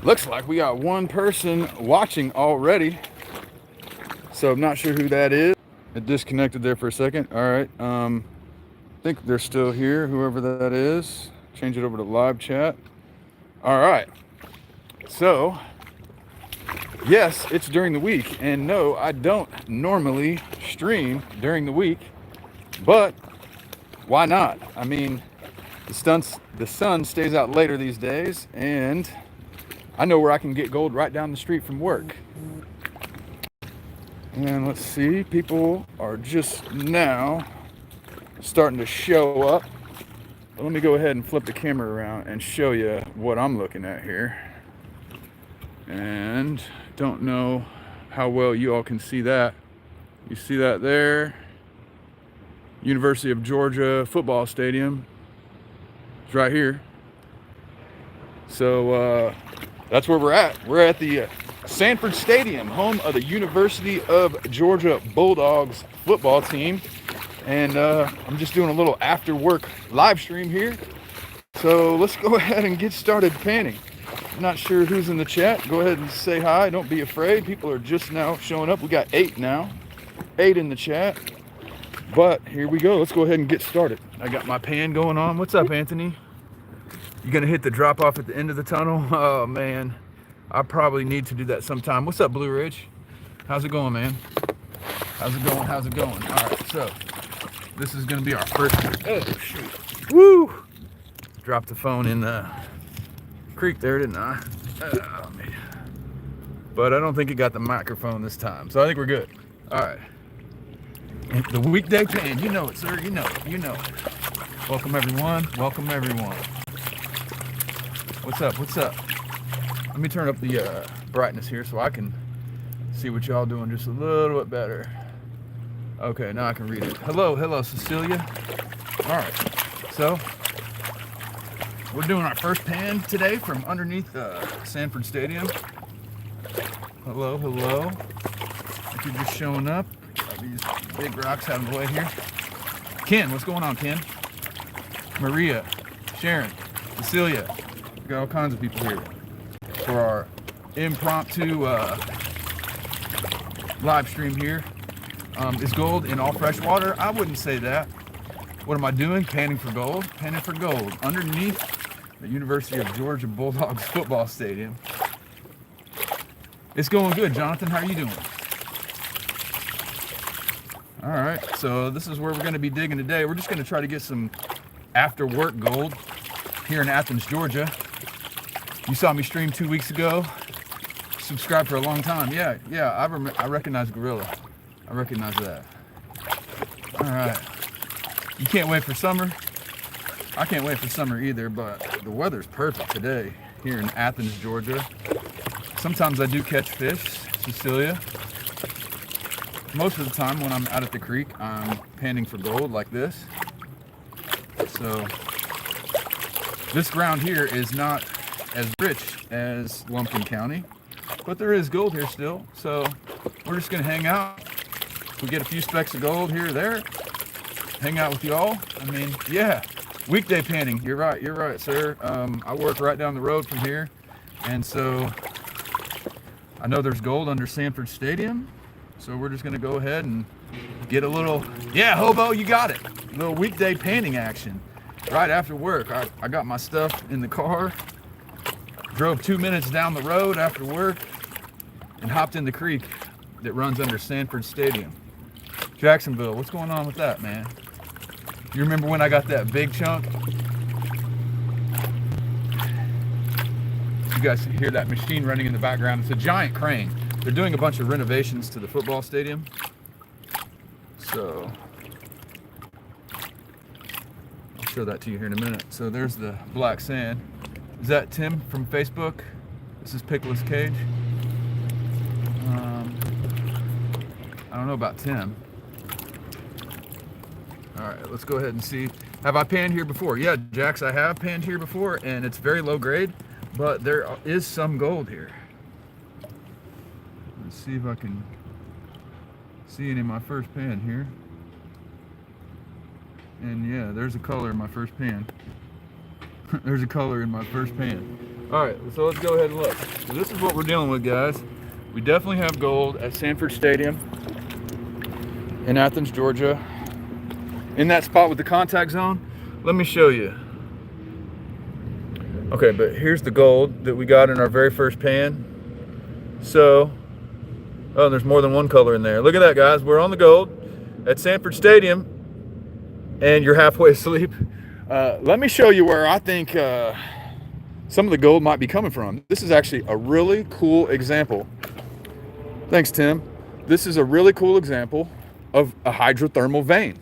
Looks like we got one person watching already, so I'm not sure who that is. It disconnected there for a second. All right. I think they're still here, whoever that is. Change it over to live chat. All right. So, yes, it's during the week, and no, I don't normally stream during the week, but why not? I mean, the sun stays out later these days, and I know where I can get gold right down the street from work. And let's see, people are just now starting to show up. But let me go ahead and flip the camera around and show you what I'm looking at here. And don't know how well you all can see that. You see that there? University of Georgia football stadium. It's right here. So that's where we're at. We're at the Sanford Stadium, home of the University of Georgia Bulldogs football team. And I'm just doing a little after work live stream here. So let's go ahead and get started panning. I'm not sure who's in the chat. Go ahead and say hi. Don't be afraid. People are just now showing up. We got 8 now. 8 in the chat. But here we go. Let's go ahead and get started. I got my pan going on. What's up, Anthony? You gonna hit the drop off at the end of the tunnel? Oh man, I probably need to do that sometime. What's up, Blue Ridge? How's it going, man? How's it going? How's it going? All right, so this is gonna be our first. Oh shoot! Woo! Dropped the phone in the creek there, didn't I? Oh man. But I don't think it got the microphone this time, so I think we're good. All right. And the weekday pan, you know it, sir. You know it. You know it. Welcome everyone. Welcome everyone. What's up? What's up? Let me turn up the brightness here so I can see what y'all doing just a little bit better. Okay, now I can read it. Hello, hello, Cecilia. All right, so we're doing our first pan today from underneath Sanford Stadium. Hello, hello. If you're just showing up, got these big rocks out of the way here. Ken, what's going on, Ken? Maria, Sharon, Cecilia. We got all kinds of people here for our impromptu live stream here. Is gold in all fresh water? I wouldn't say that. What am I doing? Panning for gold. Panning for gold underneath the University of Georgia Bulldogs football stadium. It's going good, Jonathan. How are you doing? All right, so this is where we're going to be digging today. We're just going to try to get some after work gold here in Athens, Georgia. You saw me stream 2 weeks ago. Subscribed for a long time. Yeah, I recognize Gorilla. I recognize that. All right. You can't wait for summer? I can't wait for summer either, but the weather's perfect today here in Athens, Georgia. Sometimes I do catch fish, Cecilia. Most of the time when I'm out at the creek, I'm panning for gold like this. So this ground here is not as rich as Lumpkin County, but there is gold here still. So we're just gonna hang out. We get a few specks of gold here or there, hang out with y'all. I mean, yeah, weekday panning. You're right, sir. I work right down the road from here, and so I know there's gold under Sanford Stadium. So we're just gonna go ahead and get a little, yeah, hobo, you got it. A little weekday panning action right after work. I got my stuff in the car, drove 2 minutes down the road after work, and hopped in the creek that runs under Sanford Stadium. Jacksonville, what's going on with that, man? You remember when I got that big chunk? You guys hear that machine running in the background? It's a giant crane. They're doing a bunch of renovations to the football stadium. So I'll show that to you here in a minute. So there's the black sand. Is that Tim from Facebook? This is Pickles Cage. I don't know about Tim. All right, let's go ahead and see. Have I panned here before? Yeah, Jax, I have panned here before, and it's very low grade, but there is some gold here. Let's see if I can see any of my first pan here. And yeah, there's a color in my first pan. There's a color in my first pan. All right, so let's go ahead and look. So this is what we're dealing with, guys. We definitely have gold at Sanford Stadium in Athens, Georgia. In that spot with the contact zone, let me show you. Okay, but here's the gold that we got in our very first pan. So, oh, there's more than one color in there. Look at that, guys. We're on the gold at Sanford Stadium, and you're halfway asleep. Let me show you where I think some of the gold might be coming from. This is actually a really cool example. Thanks, Tim. This is a really cool example of a hydrothermal vein.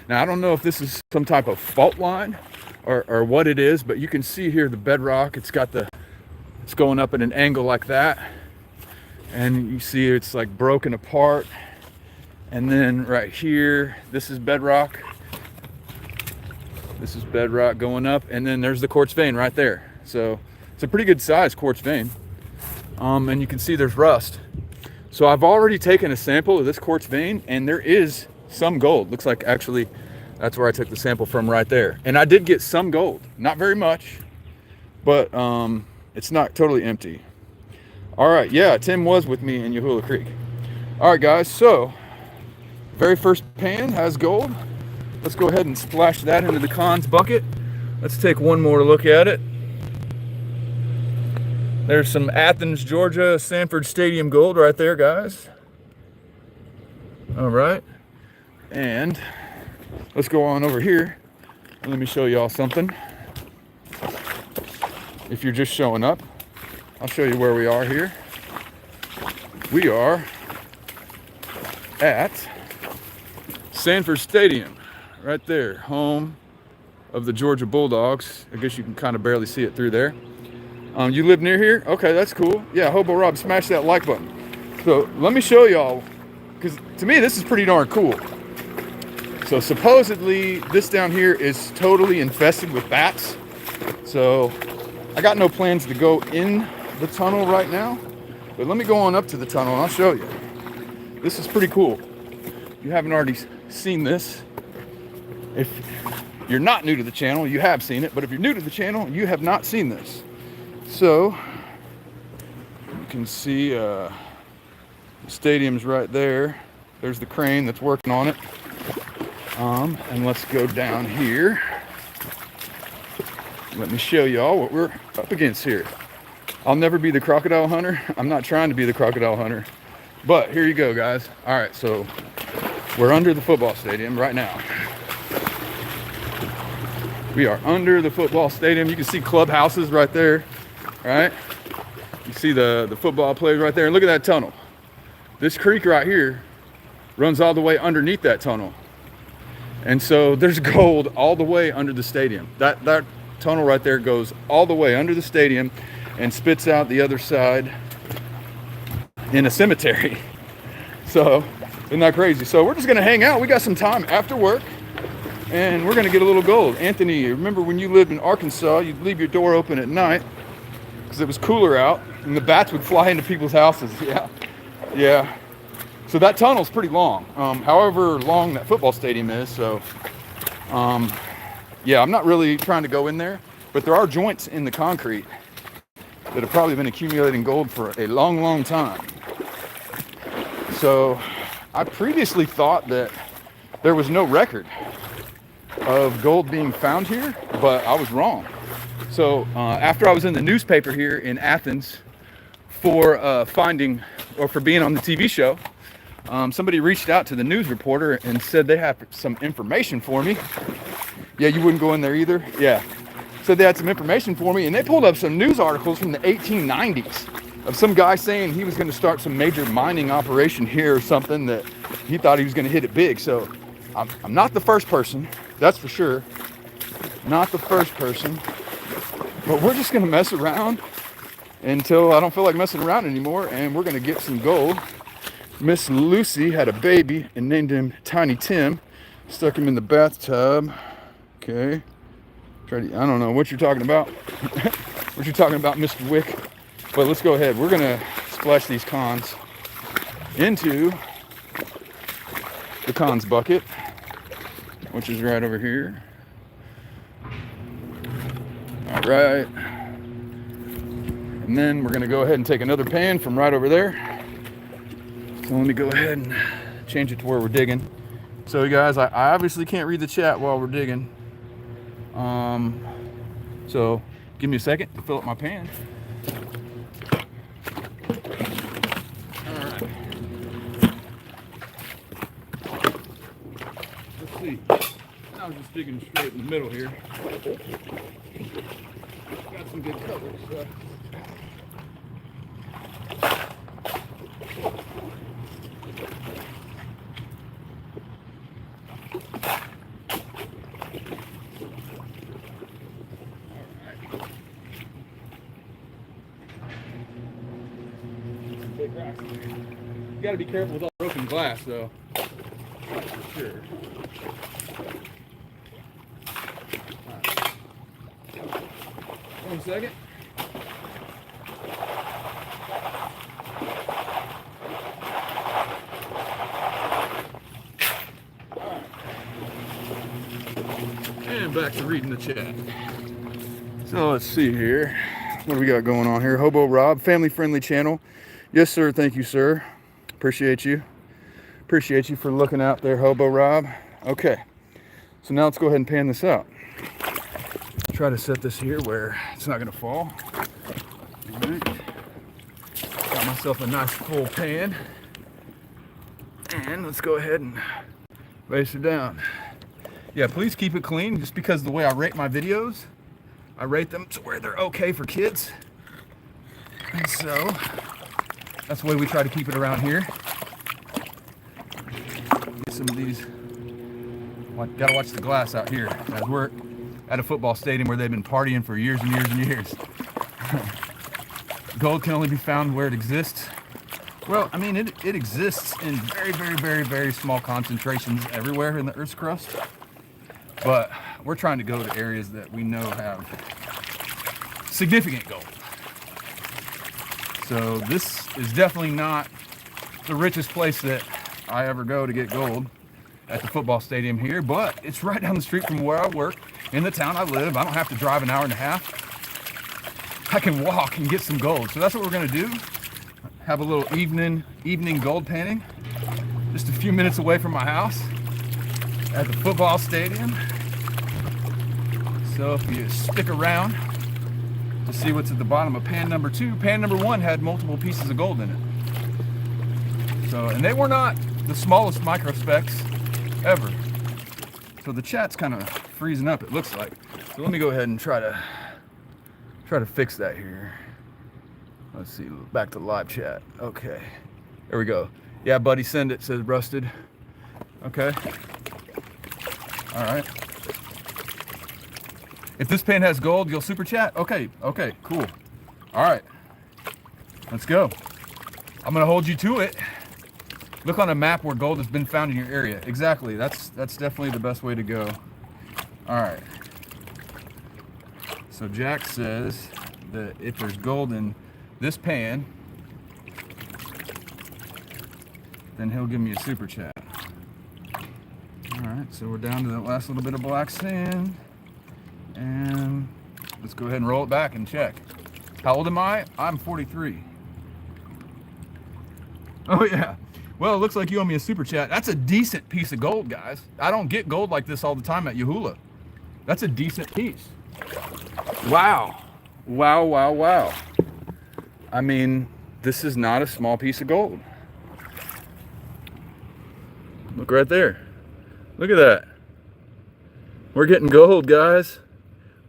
Now, I don't know if this is some type of fault line or what it is, but you can see here the bedrock. It's going up at an angle like that. And you see it's like broken apart. And then right here, this is bedrock. This is bedrock going up. And then there's the quartz vein right there. So it's a pretty good size quartz vein. And you can see there's rust. So I've already taken a sample of this quartz vein, and there is some gold. Looks like actually that's where I took the sample from right there. And I did get some gold, not very much, but it's not totally empty. All right, yeah, Tim was with me in Yahula Creek. All right, guys, so very first pan has gold. Let's go ahead and splash that into the cons bucket. Let's take one more look at it. There's some Athens, Georgia, Sanford Stadium gold right there, guys. All right. And let's go on over here. Let me show y'all something. If you're just showing up, I'll show you where we are here. We are at Sanford Stadium, right there, home of the Georgia Bulldogs. I guess you can kind of barely see it through there. You live near here? Okay, that's cool. Yeah, Hobo Rob, smash that like button. So let me show y'all, because to me this is pretty darn cool. So supposedly this down here is totally infested with bats. So I got no plans to go in the tunnel right now, but let me go on up to the tunnel and I'll show you. This is pretty cool. If you haven't already seen this, if you're not new to the channel, you have seen it, but if you're new to the channel, you have not seen this. So you can see the stadium's right there. There's the crane that's working on it. And let's go down here. Let me show y'all what we're up against here. I'll never be the crocodile hunter. I'm not trying to be the crocodile hunter. But here you go, guys. All right, so we're under the football stadium right now. We are under the football stadium. You can see clubhouses right there, right? You see the football players right there. And look at that tunnel. This creek right here runs all the way underneath that tunnel. And so there's gold all the way under the stadium. That tunnel right there goes all the way under the stadium and spits out the other side in a cemetery. So isn't that crazy? So we're just gonna hang out. We got some time after work and we're gonna get a little gold. Anthony, remember when you lived in Arkansas, you'd leave your door open at night because it was cooler out and the bats would fly into people's houses. Yeah. So that tunnel's pretty long, however long that football stadium is. So yeah, I'm not really trying to go in there, but there are joints in the concrete that have probably been accumulating gold for a long time. So I previously thought that there was no record of gold being found here, but I was wrong. So after I was in the newspaper here in Athens for for being on the TV show, somebody reached out to the news reporter and said they have some information for me. Yeah, you wouldn't go in there either? Yeah. So they had some information for me, and they pulled up some news articles from the 1890s of some guy saying he was going to start some major mining operation here or something, that he thought he was going to hit it big. So I'm not the first person, that's for sure. Not the first person. But we're just going to mess around until I don't feel like messing around anymore, and we're going to get some gold. Miss Lucy had a baby and named him Tiny Tim. Stuck him in the bathtub. Okay. I don't know what you're talking about. What you're talking about, Mr. Wick. But let's go ahead. We're going to splash these cons into the cons bucket, which is right over here. All right. And then we're gonna go ahead and take another pan from right over there. So let me go ahead and change it to where we're digging. So you guys, I obviously can't read the chat while we're digging. So give me a second to fill up my pan. All right. Let's see. I was just digging straight in the middle here. Got some good coverage. So. You gotta be careful with all broken glass, though. That's for sure. Right. 1 second. And back to reading the chat. So let's see here. What do we got going on here? Hobo Rob, family friendly channel. Yes, sir. Thank you, sir. Appreciate you. Appreciate you for looking out there, Hobo Rob. Okay. So now let's go ahead and pan this out. Try to set this here where it's not going to fall. All right. Got myself a nice full pan. And let's go ahead and base it down. Yeah, please keep it clean. Just because the way I rate my videos, I rate them to where they're okay for kids. And so that's the way we try to keep it around here. Get some of these. Gotta watch the glass out here. As we're at a football stadium where they've been partying for years and years and years. Gold can only be found where it exists. Well, I mean, it exists in very, very, very, very small concentrations everywhere in the Earth's crust. But we're trying to go to areas that we know have significant gold. So this is definitely not the richest place that I ever go to get gold at the football stadium here, but it's right down the street from where I work in the town I live. I don't have to drive an hour and a half. I can walk and get some gold. So that's what we're gonna do. Have a little evening gold panning just a few minutes away from my house at the football stadium. So if you stick around to see what's at the bottom of pan number 2, pan number 1 had multiple pieces of gold in it. So, and they were not the smallest microspecks ever. So the chat's kind of freezing up, it looks like. So let me go ahead and try to fix that here. Let's see, back to live chat. Okay, there we go. Yeah, buddy, send it, says Rusted. Okay. All right. If this pan has gold, you'll super chat? Okay, cool. All right, let's go. I'm gonna hold you to it. Look on a map where gold has been found in your area. Exactly, that's definitely the best way to go. All right. So Jack says that if there's gold in this pan, then he'll give me a super chat. All right, so we're down to that last little bit of black sand. And let's go ahead and roll it back and check. How old am I? I'm 43. Oh yeah. Well, it looks like you owe me a super chat. That's a decent piece of gold, guys. I don't get gold like this all the time at Yahuwah. That's a decent piece. Wow. Wow, wow, wow. I mean, this is not a small piece of gold. Look right there. Look at that. We're getting gold, guys.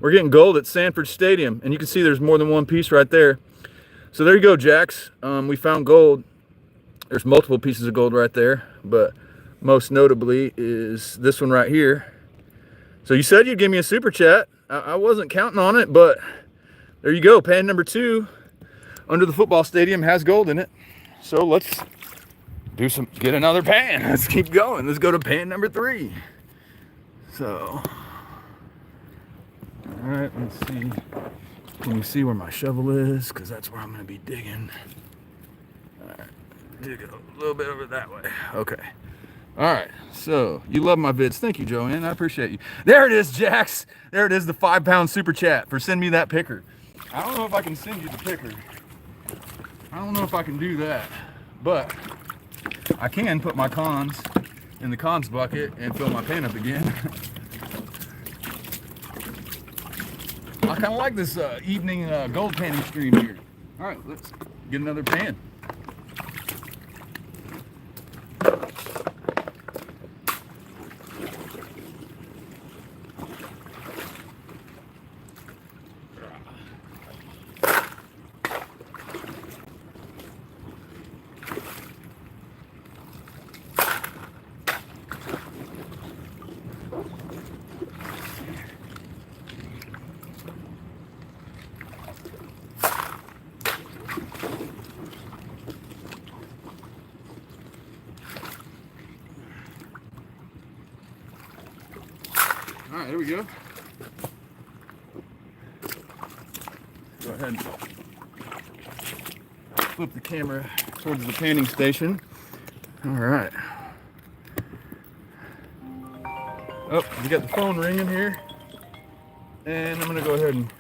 We're getting gold at Sanford Stadium, and you can see there's more than one piece right there. So there you go, Jax. We found gold. There's multiple pieces of gold right there, but most notably is this one right here. So you said you'd give me a super chat. I wasn't counting on it, but there you go. Pan number 2 under the football stadium has gold in it. So let's get another pan. Let's keep going. Let's go to pan number 3. So, all right, let's see. Can you see where my shovel is? Because that's where I'm going to be digging. All right, dig it a little bit over that way. Okay. All right, so you love my vids. Thank you, Joanne. I appreciate you. There it is, Jax. There it is, the 5-pound super chat for sending me that picker. I don't know if I can send you the picker. I don't know if I can do that, but I can put my cons in the cons bucket and fill my pan up again. I kind of like this evening gold panning stream here. All right, let's get another pan. All right, here we go. Go ahead and flip the camera towards the panning station. All right. Oh, we got the phone ringing here. And I'm gonna go ahead and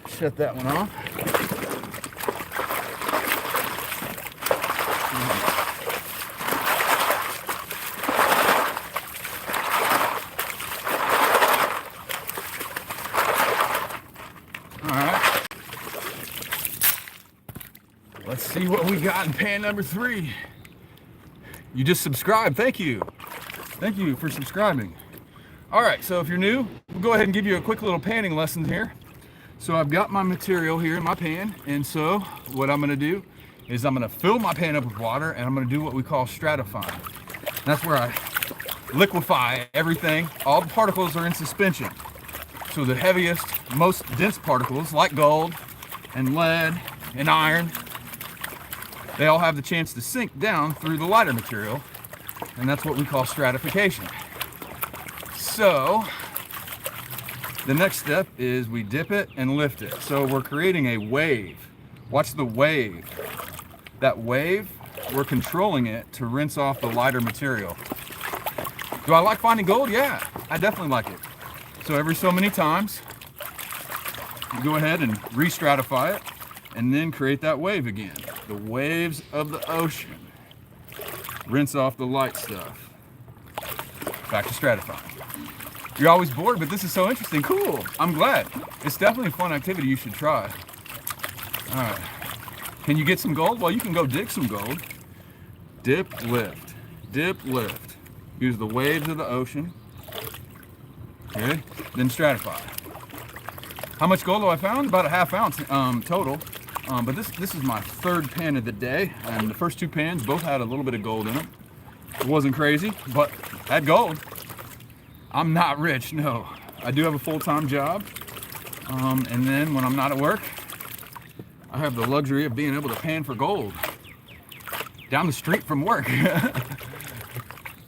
shut that one off. Let's see what we got in pan number 3. You just subscribed. Thank you. Thank you for subscribing. All right, so if you're new, we'll go ahead and give you a quick little panning lesson here. So I've got my material here in my pan, and so what I'm gonna do is I'm gonna fill my pan up with water, and I'm gonna do what we call stratifying. That's where I liquefy everything. All the particles are in suspension. So the heaviest, most dense particles, like gold and lead and iron, they all have the chance to sink down through the lighter material, and that's what we call stratification. So the next step is we dip it and lift it. So we're creating a wave. Watch the wave. That wave, we're controlling it to rinse off the lighter material. Do I like finding gold? Yeah, I definitely like it. So every so many times, you go ahead and re-stratify it, and then create that wave again. The waves of the ocean. Rinse off the light stuff. Back to stratifying. You're always bored, but this is so interesting. Cool. I'm glad. It's definitely a fun activity you should try. All right. Can you get some gold? Well, you can go dig some gold. Dip, lift. Dip, lift. Use the waves of the ocean. Good. Then stratify. How much gold have I found? About a ½ ounce total. But this is my 3rd pan of the day, and the first 2 pans both had a little bit of gold in them. It wasn't crazy, but had gold. I'm not rich, no. I do have a full-time job, and then when I'm not at work, I have the luxury of being able to pan for gold down the street from work.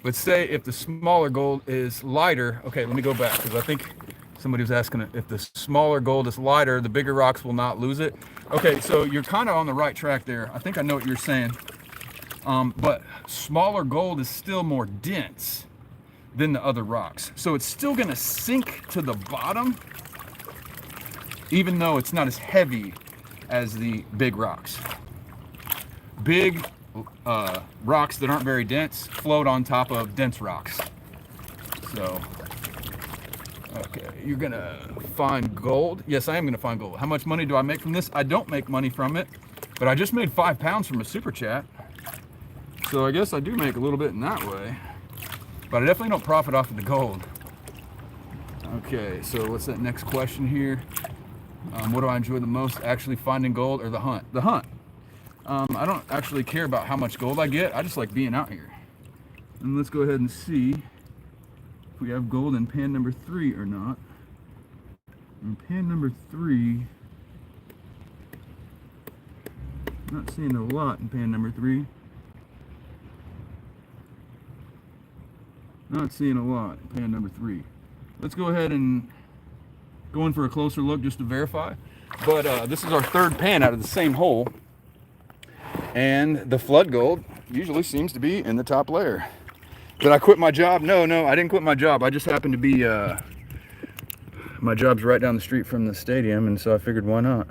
But say if the smaller gold is lighter, okay, let me go back, because I think somebody was asking if the smaller gold is lighter, the bigger rocks will not lose it. Okay, so you're kind of on the right track there. I think I know what you're saying. But smaller gold is still more dense than the other rocks. So it's still gonna sink to the bottom, even though it's not as heavy as the big rocks. Big rocks that aren't very dense float on top of dense rocks. So, okay, you're gonna find gold. Yes, I am gonna find gold. How much money do I make from this? I don't make money from it, but I just made 5 pounds from a super chat. So I guess I do make a little bit in that way, but I definitely don't profit off of the gold. Okay, so what's that next question here? What do I enjoy the most? Actually finding gold or the hunt? The hunt. I don't actually care about how much gold I get. I just like being out here. And let's go ahead and see if we have gold in pan number 3 or not. In pan number 3, not seeing a lot in pan number 3. Not seeing a lot in pan number 3. Let's go ahead and go in for a closer look just to verify. But this is our 3rd pan out of the same hole. And the flood gold usually seems to be in the top layer. Did I quit my job? No, I didn't quit my job. I just happened to be my job's right down the street from the stadium, and so I figured why not.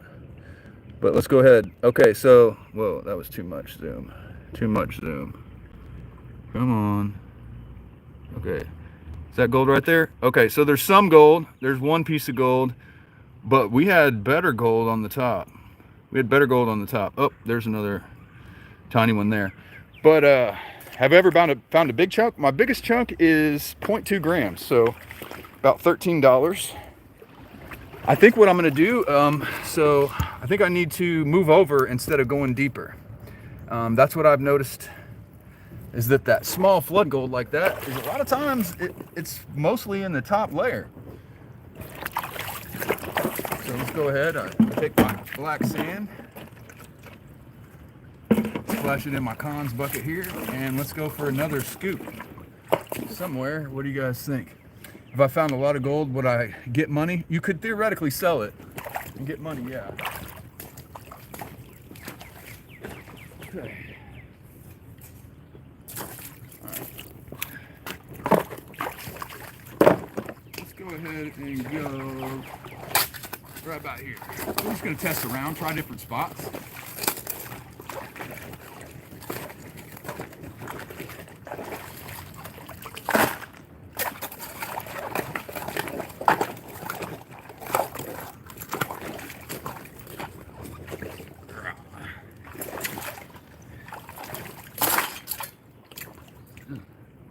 But let's go ahead. Okay, so, whoa, that was too much zoom. Too much zoom. Come on. Okay. Is that gold right there? Okay, so there's some gold. There's one piece of gold, but we had better gold on the top. We had better gold on the top. Oh, there's another tiny one there. But have I ever found a big chunk? My biggest chunk is 0.2 grams, so about $13. I think what I'm gonna do, so I think I need to move over instead of going deeper. That's what I've noticed, is that small flood gold like that is a lot of times it's mostly in the top layer. So let's go ahead. I take my black sand, splash it in my cons bucket here, and let's go for another scoop somewhere. What do you guys think? If I found a lot of gold, would I get money? You could theoretically sell it and get money, yeah. Okay. Go ahead and go right about here. We're just going to test around, try different spots.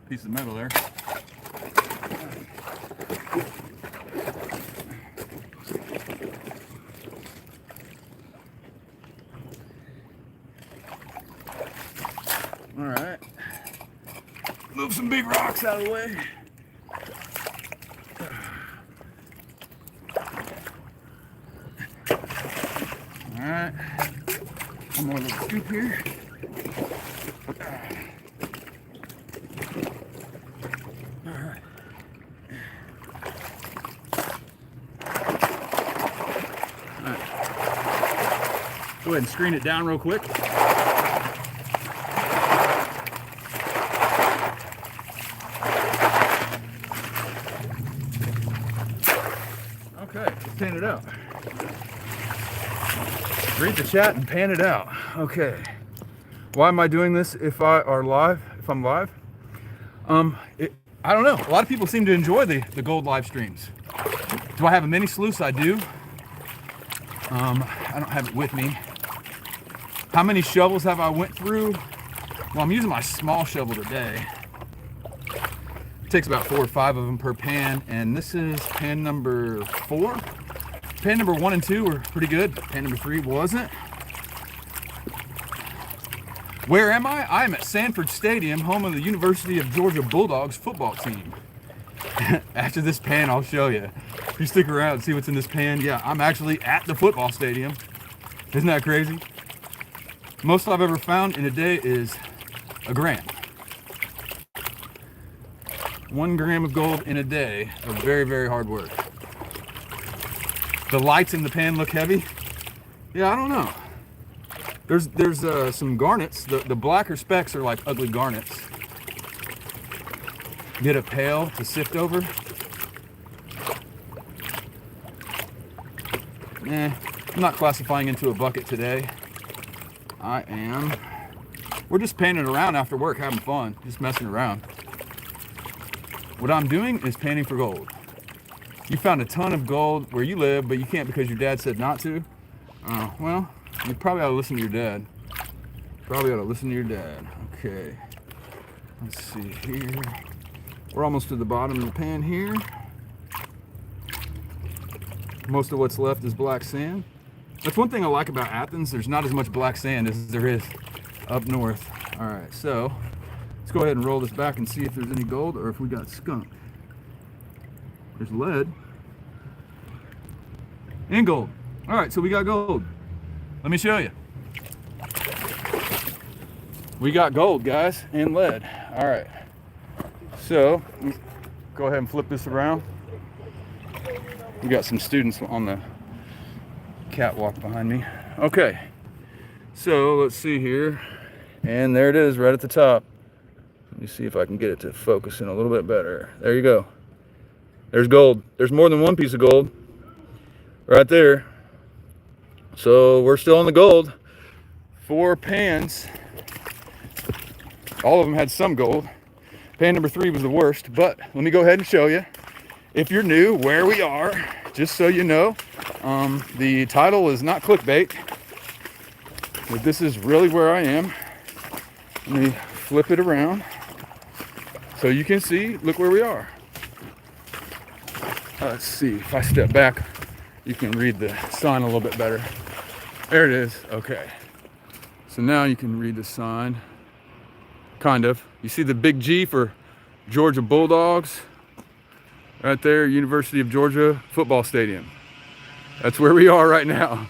Piece of metal there. All right, move some big rocks out of the way. All right, one more little scoop here. All right. All right. Go ahead and screen it down real quick. Okay, pan it out. Read the chat and pan it out. Okay. Why am I doing this if I'm live? I don't know. A lot of people seem to enjoy the gold live streams. Do I have a mini sluice? I do. I don't have it with me. How many shovels have I went through? Well, I'm using my small shovel today. It takes about 4 or 5 of them per pan, and this is pan number 4. Pan number 1 and 2 were pretty good. Pan number 3 wasn't. Where am I? I'm at Sanford Stadium, home of the University of Georgia Bulldogs football team. After this pan, I'll show you. If you stick around and see what's in this pan, yeah, I'm actually at the football stadium. Isn't that crazy? Most I've ever found in a day is a gram. 1 gram of gold in a day of very, very hard work. The lights in the pan look heavy. Yeah, I don't know. There's some garnets. The blacker specks are like ugly garnets. Get a pail to sift over. I'm not classifying into a bucket today. We're just panning around after work, having fun, just messing around. What I'm doing is panning for gold. You found a ton of gold where you live, but you can't because your dad said not to. Well, you probably ought to listen to your dad. Okay. Let's see here. We're almost to the bottom of the pan here. Most of what's left is black sand. That's one thing I like about Athens. There's not as much black sand as there is up north. All right, so let's go ahead and roll this back and see if there's any gold or if we got skunk. There's lead and gold. All right, so we got gold. Let me show you. We got gold, guys, and lead. All right, so go ahead and flip this around. We got some students on the catwalk behind me. Okay, so let's see here, and there it is right at the top. Let me see if I can get it to focus in a little bit better. There you go. There's gold. There's more than one piece of gold right there. So we're still on the gold. 4 pans. All of them had some gold. Pan number 3 was the worst, but let me go ahead and show you. If you're new, where we are, just so you know, the title is not clickbait, but this is really where I am. Let me flip it around so you can see, look where we are. Let's see, if I step back, you can read the sign a little bit better. There it is, okay. So now you can read the sign, kind of. You see the big G for Georgia Bulldogs? Right there, University of Georgia football stadium. That's where we are right now.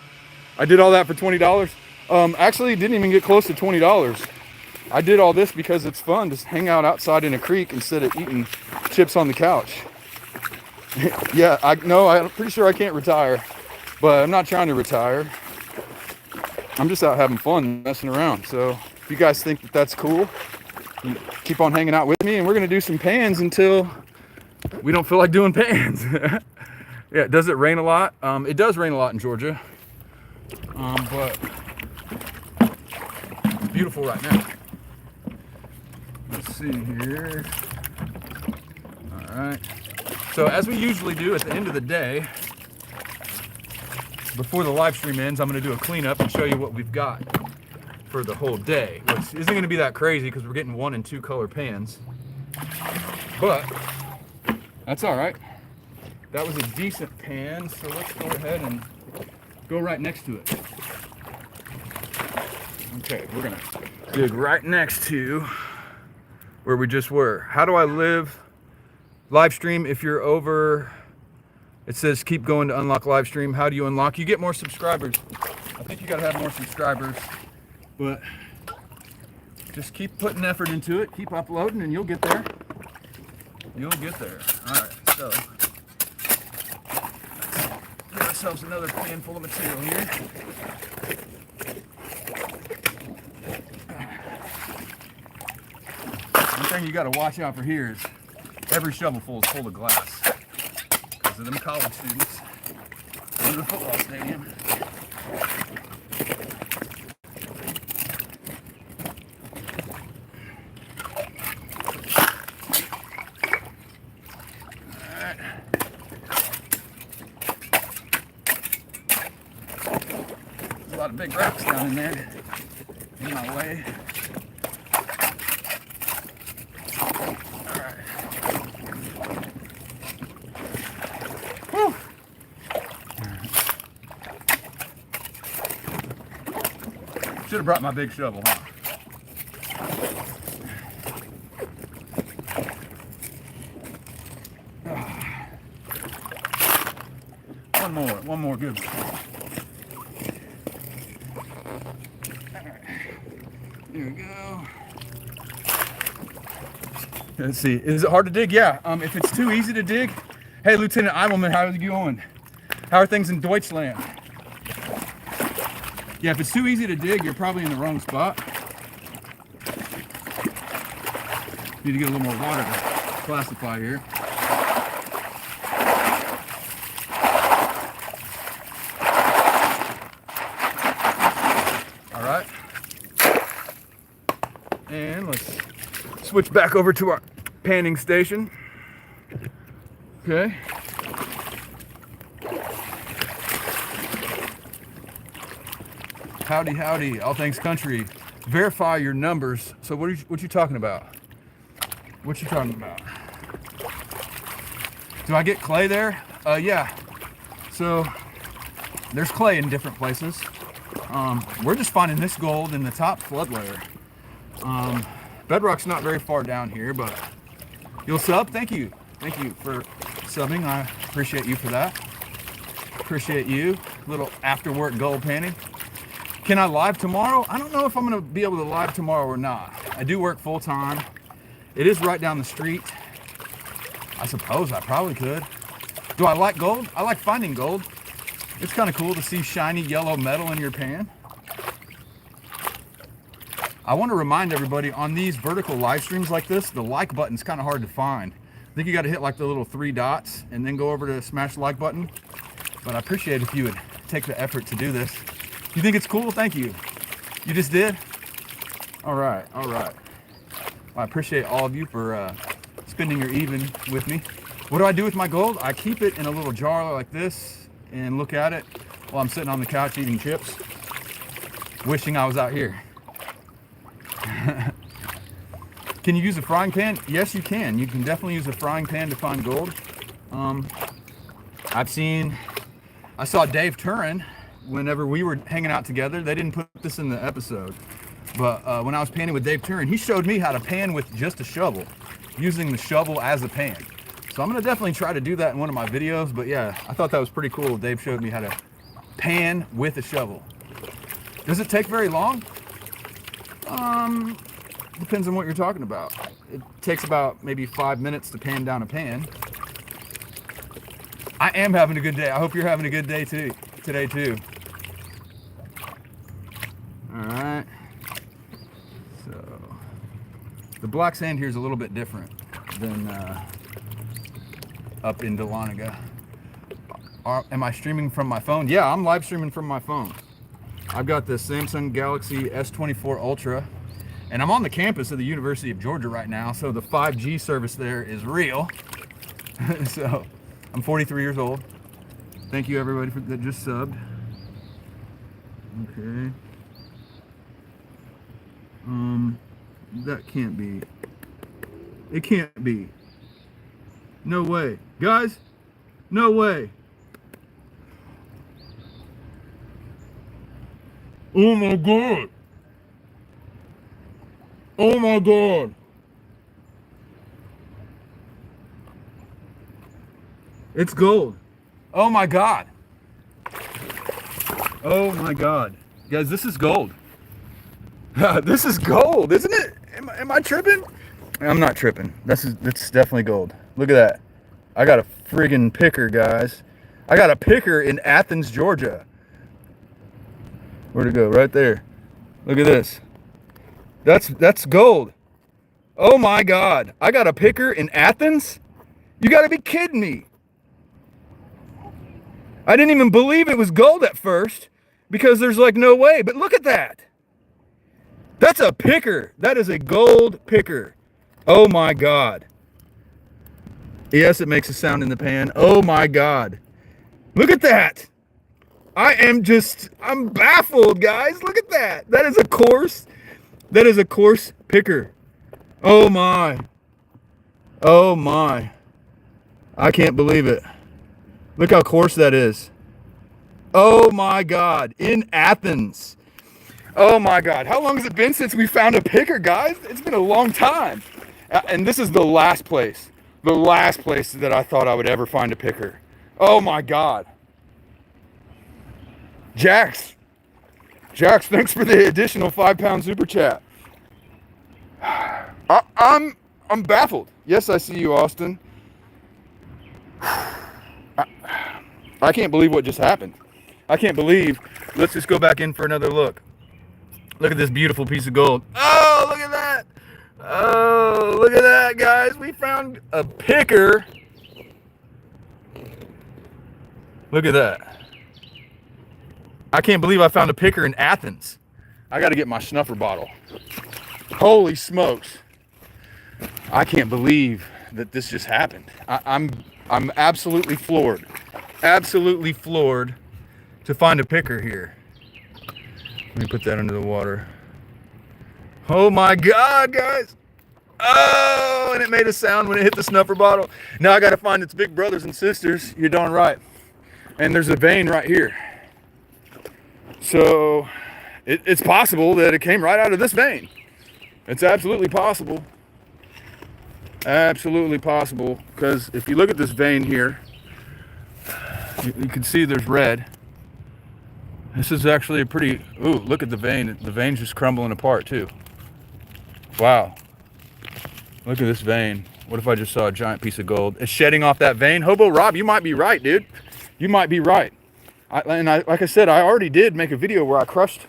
I did all that for $20. Actually, didn't even get close to $20. I did all this because it's fun to hang out outside in a creek instead of eating chips on the couch. Yeah, I'm pretty sure I can't retire, but I'm not trying to retire. I'm just out having fun, messing around. So if you guys think that that's cool, keep on hanging out with me, and we're gonna do some pans until we don't feel like doing pans. Yeah, does it rain a lot? It does rain a lot in Georgia, but it's beautiful right now. Let's see here. All right. So as we usually do at the end of the day, before the live stream ends, I'm going to do a cleanup and show you what we've got for the whole day, which isn't going to be that crazy because we're getting 1 and 2 color pans, but that's all right. That was a decent pan, so let's go ahead and go right next to it. Okay, we're gonna dig right next to where we just were. How do I live live stream? If you're over, it says keep going to unlock live stream. How do you unlock? You get more subscribers. I think you gotta have more subscribers, but just keep putting effort into it, keep uploading, and you'll get there. You'll get there. All right, so get ourselves another pan full of material here. One thing you got to watch out for here is every shovelful is full of glass because of them college students in the football stadium. A lot of big rocks down in there in my way. Alright. Whew. Should have brought my big shovel, huh? One more good one. There we go. Let's see. Is it hard to dig? Yeah. If it's too easy to dig, hey, Lieutenant Eimelman, how are you going? How are things in Deutschland? Yeah, if it's too easy to dig, you're probably in the wrong spot. Need to get a little more water to classify here. All right. And let's switch back over to our panning station. Okay. Howdy, howdy, all things country. Verify your numbers. So what you talking about? What you talking about? Do I get clay there? Yeah. So there's clay in different places. We're just finding this gold in the top flood layer. Bedrock's not very far down here, but you'll sub. Thank you for subbing. I appreciate you for that. Appreciate you. Little after work gold panning. Can I live tomorrow? I don't know if I'm gonna be able to live tomorrow or not. I do work full time. It is right down the street. I suppose I probably could. Do I like gold? I like finding gold. It's kind of cool to see shiny yellow metal in your pan. I want to remind everybody on these vertical live streams like this, the like button's kind of hard to find. I think you got to hit like the little 3 dots and then go over to smash the like button. But I appreciate if you would take the effort to do this. You think it's cool? Thank you. You just did? All right, all right. I appreciate all of you for spending your evening with me. What do I do with my gold? I keep it in a little jar like this and look at it while I'm sitting on the couch eating chips, wishing I was out here. Can you use a frying pan? Yes, you can. You can definitely use a frying pan to find gold. I saw Dave Turin whenever we were hanging out together. They didn't put this in the episode, but when I was panning with Dave Turin, he showed me how to pan with just a shovel, using the shovel as a pan. So I'm gonna definitely try to do that in one of my videos. But yeah, I thought that was pretty cool. Dave showed me how to pan with a shovel. Does it take very long? Depends on what you're talking about. It takes about maybe 5 minutes to pan down a pan. I am having a good day. I hope you're having a good day too, today too. All right. So the black sand here is a little bit different than up in Dahlonega. Am I streaming from my phone? Yeah, I'm live streaming from my phone. I've got the Samsung Galaxy S24 Ultra, and I'm on the campus of the University of Georgia right now, so the 5G service there is real. So I'm 43 years old. Thank you everybody that just subbed. Okay. That can't be. It can't be. No way. Guys, no way. Oh my God. Oh my God. It's gold. Oh my God. Oh my God. Guys, this is gold. This is gold, isn't it? Am I tripping? I'm not tripping. That's definitely gold. Look at that. I got a friggin' picker, guys. I got a picker in Athens, Georgia. Where'd it go? Right there. Look at this. That's gold. Oh my God. I got a picker in Athens? You gotta be kidding me. I didn't even believe it was gold at first because there's like no way, but look at that. That's a picker. That is a gold picker. Oh my God. Yes, it makes a sound in the pan. Oh my God. Look at that. I'm baffled, guys. Look at that. That is a coarse picker. Oh my. Oh my. I can't believe it. Look how coarse that is. Oh my God. In Athens. Oh my God. How long has it been since we found a picker, guys? It's been a long time. And this is the last place that I thought I would ever find a picker. Oh my God. Jax, thanks for the additional 5-pound super chat. I'm baffled. Yes, I see you, Austin. I can't believe what just happened. I can't believe. Let's just go back in for another look. Look at this beautiful piece of gold. Oh, look at that. Oh, look at that, guys. We found a picker. Look at that. I can't believe I found a picker in Athens. I got to get my snuffer bottle. Holy smokes. I can't believe that this just happened. I'm absolutely floored. Absolutely floored to find a picker here. Let me put that under the water. Oh my God, guys. Oh, and it made a sound when it hit the snuffer bottle. Now I got to find its big brothers and sisters. You're darn right. And there's a vein right here. So it's possible that it came right out of this vein. It's absolutely possible. Absolutely possible. Because if you look at this vein here, you can see there's red. This is actually a pretty, ooh, look at the vein. The vein's just crumbling apart too. Wow. Look at this vein. What if I just saw a giant piece of gold? It's shedding off that vein. Hobo Rob, you might be right, dude. You might be right. Like I said, I already did make a video where I crushed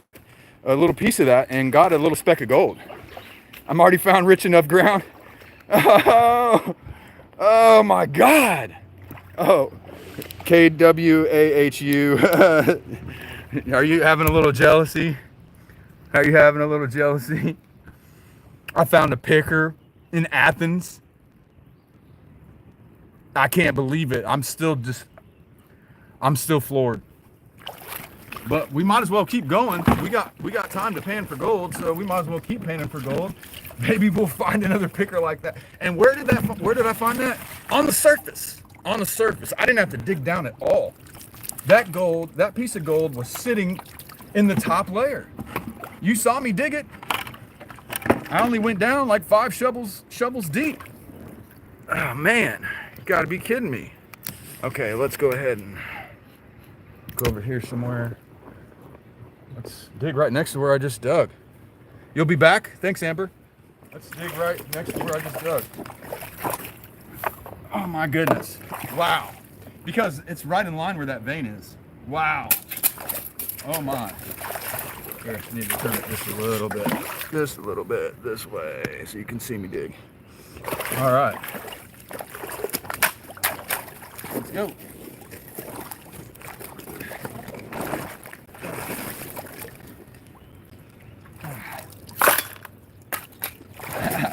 a little piece of that and got a little speck of gold. I'm already found rich enough ground. Oh, Oh my God. Oh, KWAHU. Are you having a little jealousy? Are you having a little jealousy? I found a picker in Athens. I can't believe it. I'm still floored. But we might as well keep going. We got time to pan for gold, so we might as well keep panning for gold. Maybe we'll find another picker like that. And where did I find that? On the surface. On the surface. I didn't have to dig down at all. That piece of gold was sitting in the top layer. You saw me dig it. I only went down like 5 shovels deep. Oh man, you gotta be kidding me. Okay, let's go ahead and go over here somewhere. Let's dig right next to where I just dug. You'll be back? Thanks, Amber. Let's dig right next to where I just dug. Oh my goodness. Wow. Because it's right in line where that vein is. Wow. Oh my. Here, I need to turn it just a little bit. Just a little bit this way so you can see me dig. All right. Let's go.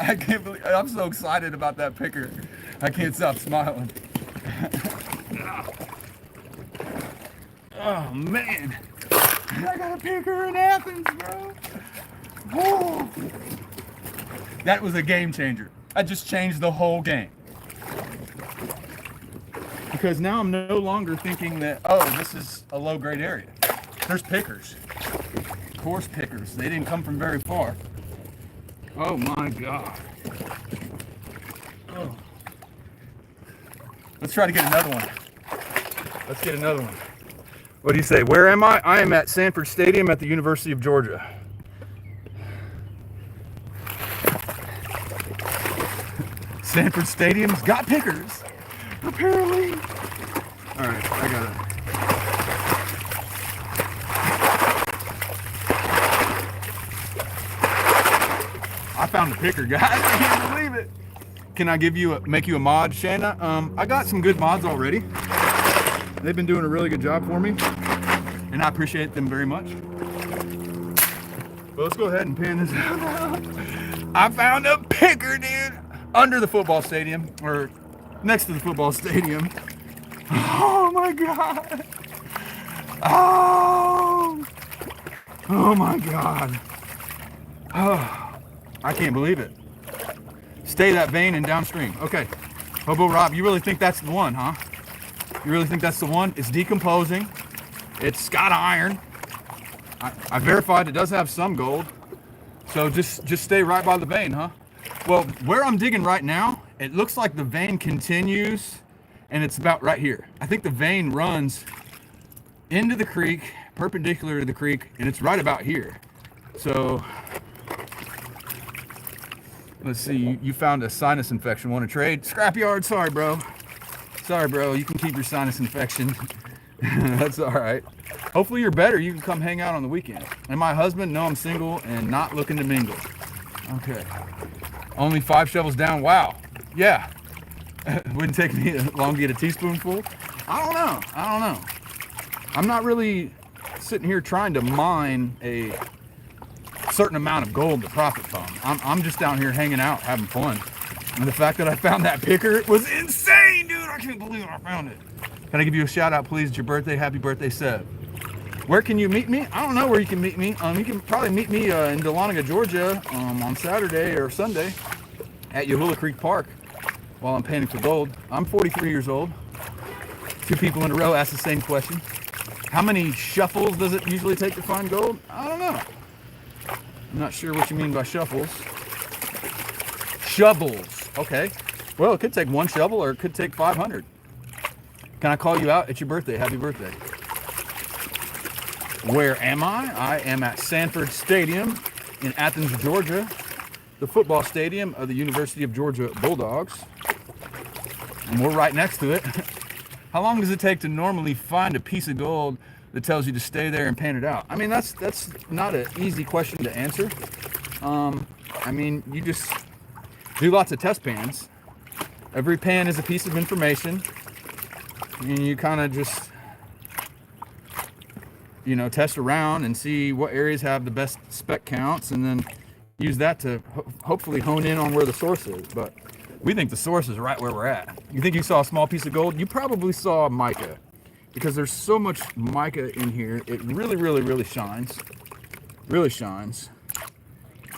I can't believe, I'm so excited about that picker. I can't stop smiling. Oh man, I got a picker in Athens, bro. Whoa. That was a game changer. I just changed the whole game. Because now I'm no longer thinking that, oh, this is a low grade area. There's pickers, coarse pickers. They didn't come from very far. Oh my God. Oh. Let's try to get another one. Let's get another one. What do you say? Where am I? I am at Sanford Stadium at the University of Georgia. Sanford Stadium's got pickers, apparently. All right, I got it. I found a picker, guys. I can't believe it. Can I make you a mod, Shana? I got some good mods already. They've been doing a really good job for me, and I appreciate them very much. But let's go ahead and pan this out. I found a picker, dude, under the football stadium, or next to the football stadium. Oh my God. Oh my God. Oh, I can't believe it. Stay that vein and downstream. Okay, Hobo Rob, you really think that's the one, huh? You really think that's the one? It's decomposing. It's got iron. I verified it does have some gold. So just stay right by the vein, huh? Well, where I'm digging right now, it looks like the vein continues, and it's about right here. I think the vein runs into the creek, perpendicular to the creek, and it's right about here. So let's see, you found a sinus infection. Want to trade? Scrapyard, sorry, bro. Sorry, bro, you can keep your sinus infection. That's all right. Hopefully you're better. You can come hang out on the weekend. And my husband, no, I'm single and not looking to mingle. Okay. Only 5 shovels down. Wow. Yeah. Wouldn't take me long to get a teaspoonful. I don't know. I'm not really sitting here trying to mine a certain amount of gold to profit from. I'm just down here hanging out, having fun. And the fact that I found that picker was insane, dude. I can't believe I found it. Can I give you a shout out, please? It's your birthday. Happy birthday, Seb. Where can you meet me? I don't know where you can meet me. You can probably meet me in Dahlonega, Georgia on Saturday or Sunday at Yahula Creek Park while I'm panning for gold. I'm 43 years old. 2 people in a row ask the same question. How many shuffles does it usually take to find gold? I don't know. I'm not sure what you mean by shuffles. Shovels. Okay. Well, it could take 1 shovel or it could take 500. Can I call you out? It's your birthday. Happy birthday. Where am I? I am at Sanford Stadium in Athens, Georgia, the football stadium of the University of Georgia Bulldogs. And we're right next to it. How long does it take to normally find a piece of gold that tells you to stay there and pan it out? I mean, that's not an easy question to answer. I mean, you just do lots of test pans Every pan is a piece of information, and you kind of just, you know, test around and see what areas have the best spec counts, and then use that to hopefully hone in on where the source is. But we think the source is right where we're at. You think you saw a small piece of gold? You probably saw mica, because there's so much mica in here. It really shines,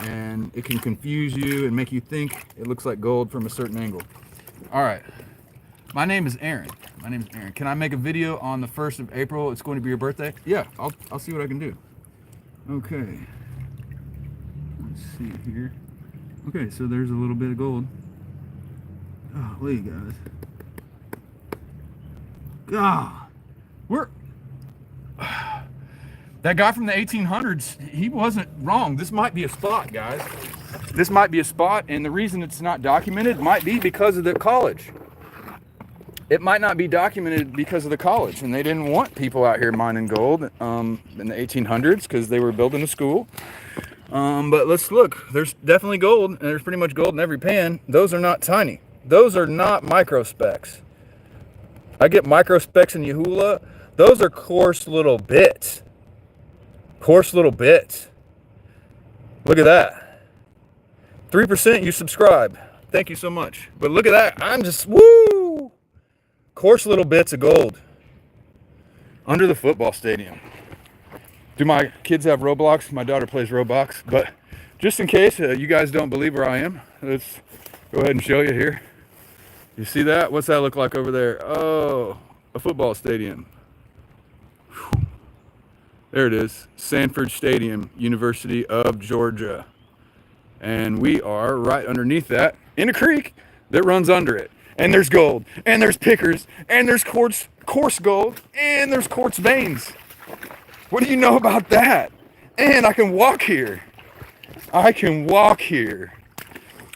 and it can confuse you and make you think it looks like gold from a certain angle. All right, my name is Aaron. Can I make a video on the 1st of April? It's going to be your birthday. Yeah, I'll see what I can do. Okay, let's see here. Okay, so there's a little bit of gold. Oh, look, you guys. God, that guy from the 1800s, he wasn't wrong. This might be a spot, guys. This might be a spot, and the reason it's not documented might be because of the college. It might not be documented because of the college, and they didn't want people out here mining gold in the 1800s because they were building a school. But let's look. There's definitely gold, and there's pretty much gold in every pan. Those are not tiny. Those are not micro specks. I get micro specks in Yahula. Those are coarse little bits. Look at that. 3%, you subscribe. Thank you so much. But look at that. I'm just, woo! Coarse little bits of gold under the football stadium. Do my kids have Roblox? My daughter plays Roblox. But just in case you guys don't believe where I am, let's go ahead and show you here. You see that? What's that look like over there? Oh, a football stadium. Whew. There it is, Sanford Stadium, University of Georgia. And we are right underneath that in a creek that runs under it. And there's gold, and there's pickers, and there's coarse gold, and there's quartz veins. What do you know about that? And I can walk here.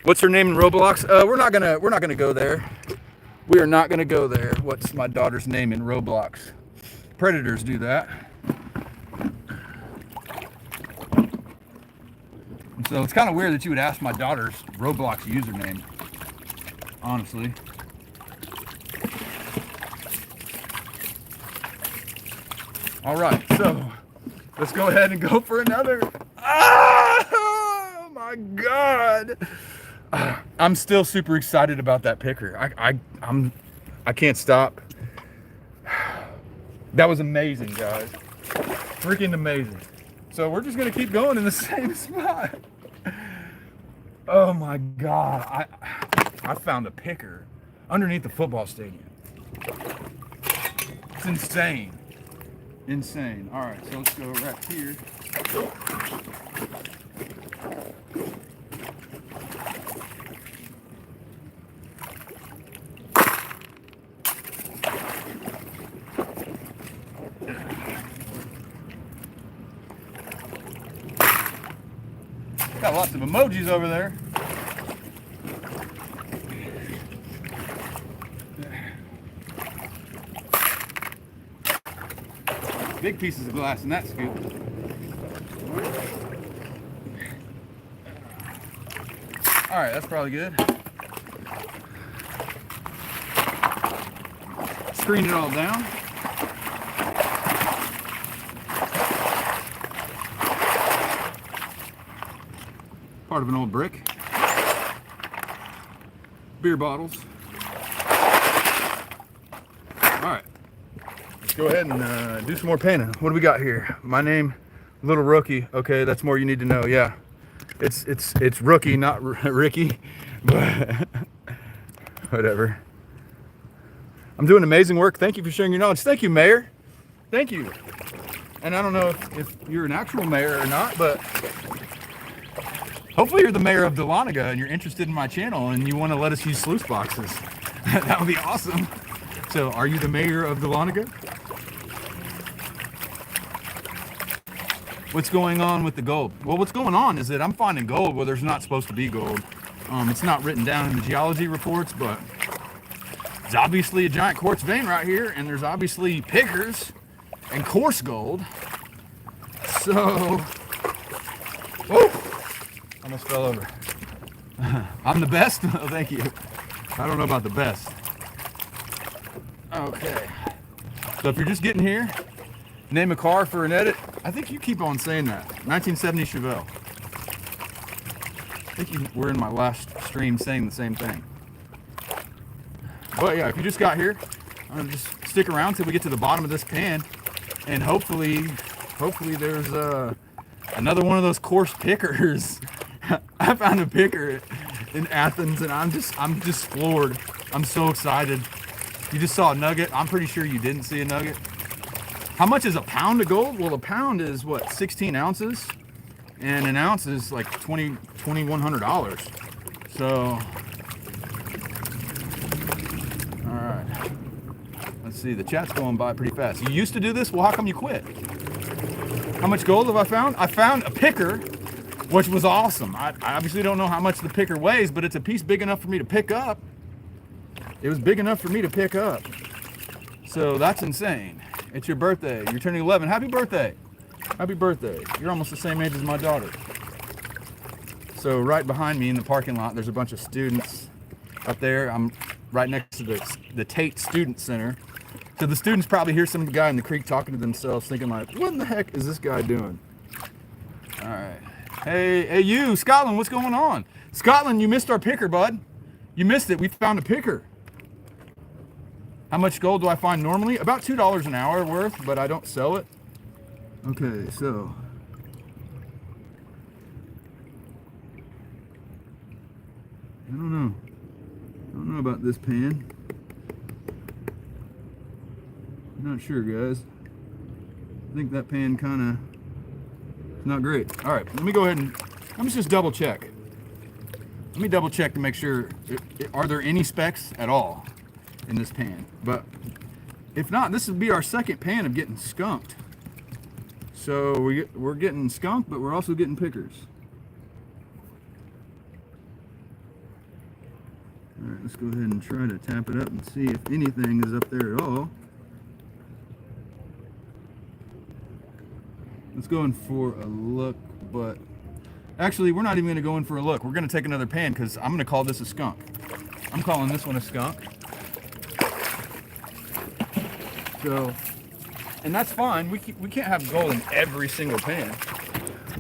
What's her name in Roblox? We're not gonna go there. We are not gonna go there. What's my daughter's name in Roblox? Predators do that. So it's kind of weird that you would ask my daughter's Roblox username, honestly. All right, so let's go ahead and go for another. Oh my God. I'm still super excited about that picker. I can't stop. That was amazing, guys. Freaking amazing. So we're just gonna keep going in the same spot. Oh my God, I found a picker underneath the football stadium. It's insane. All right, so let's go right here. Got lots of emojis over there. Big pieces of glass in that scoop. All right, that's probably good. Screen it all down. Part of an old brick. Beer bottles. All right, let's go ahead and do some more painting. What do we got here? My name, Little Rookie. Okay, that's more you need to know. Yeah, it's Rookie, not Ricky, but whatever. I'm doing amazing work. Thank you for sharing your knowledge. Thank you, Mayor. Thank you. And I don't know if you're an actual mayor or not, but hopefully you're the mayor of Dahlonega and you're interested in my channel and you want to let us use sluice boxes. That would be awesome. So are you the mayor of Dahlonega? What's going on with the gold? Well, what's going on is that I'm finding gold where there's not supposed to be gold. It's not written down in the geology reports, but there's obviously a giant quartz vein right here, and there's obviously pickers and coarse gold. So, whoa, almost fell over. I'm the best. Oh, thank you. I don't know about the best. Okay. So if you're just getting here, name a car for an edit. I think you keep on saying that. 1970 Chevelle. I think you were in my last stream saying the same thing. But yeah, if you just got here, just stick around till we get to the bottom of this pan, and hopefully there's another one of those coarse pickers. I found a picker in Athens, and I'm just floored. I'm so excited. You just saw a nugget. I'm pretty sure you didn't see a nugget. How much is a pound of gold? Well, a pound is what, 16 ounces, and an ounce is like $2,100. So, all right. Let's see. The chat's going by pretty fast. You used to do this? Well, how come you quit? How much gold have I found? I found a picker, which was awesome. I obviously don't know how much the picker weighs, but it's a piece big enough for me to pick up. It was big enough for me to pick up. So that's insane. It's your birthday. You're turning 11. Happy birthday. Happy birthday. You're almost the same age as my daughter. So right behind me in the parking lot, there's a bunch of students up there. I'm right next to the Tate Student Center. So the students probably hear some guy in the creek talking to themselves, thinking like, what in the heck is this guy doing? All right. Hey, you, Scotland, what's going on? Scotland, you missed our picker, bud. You missed it. We found a picker. How much gold do I find normally? About $2 an hour worth, but I don't sell it. Okay, so. I don't know about this pan. I'm not sure, guys. I think that pan kind of not great. All right, let me go ahead and let me just double check. Let me double check to make sure, are there any specks at all in this pan? But if not, this would be our second pan of getting skunked. So we're getting skunked, but we're also getting pickers. All right, let's go ahead and try to tap it up and see if anything is up there at all. Let's go in for a look, but actually we're not even going to go in for a look. We're going to take another pan because I'm going to call this a skunk. I'm calling this one a skunk. So, and that's fine. We can't have gold in every single pan.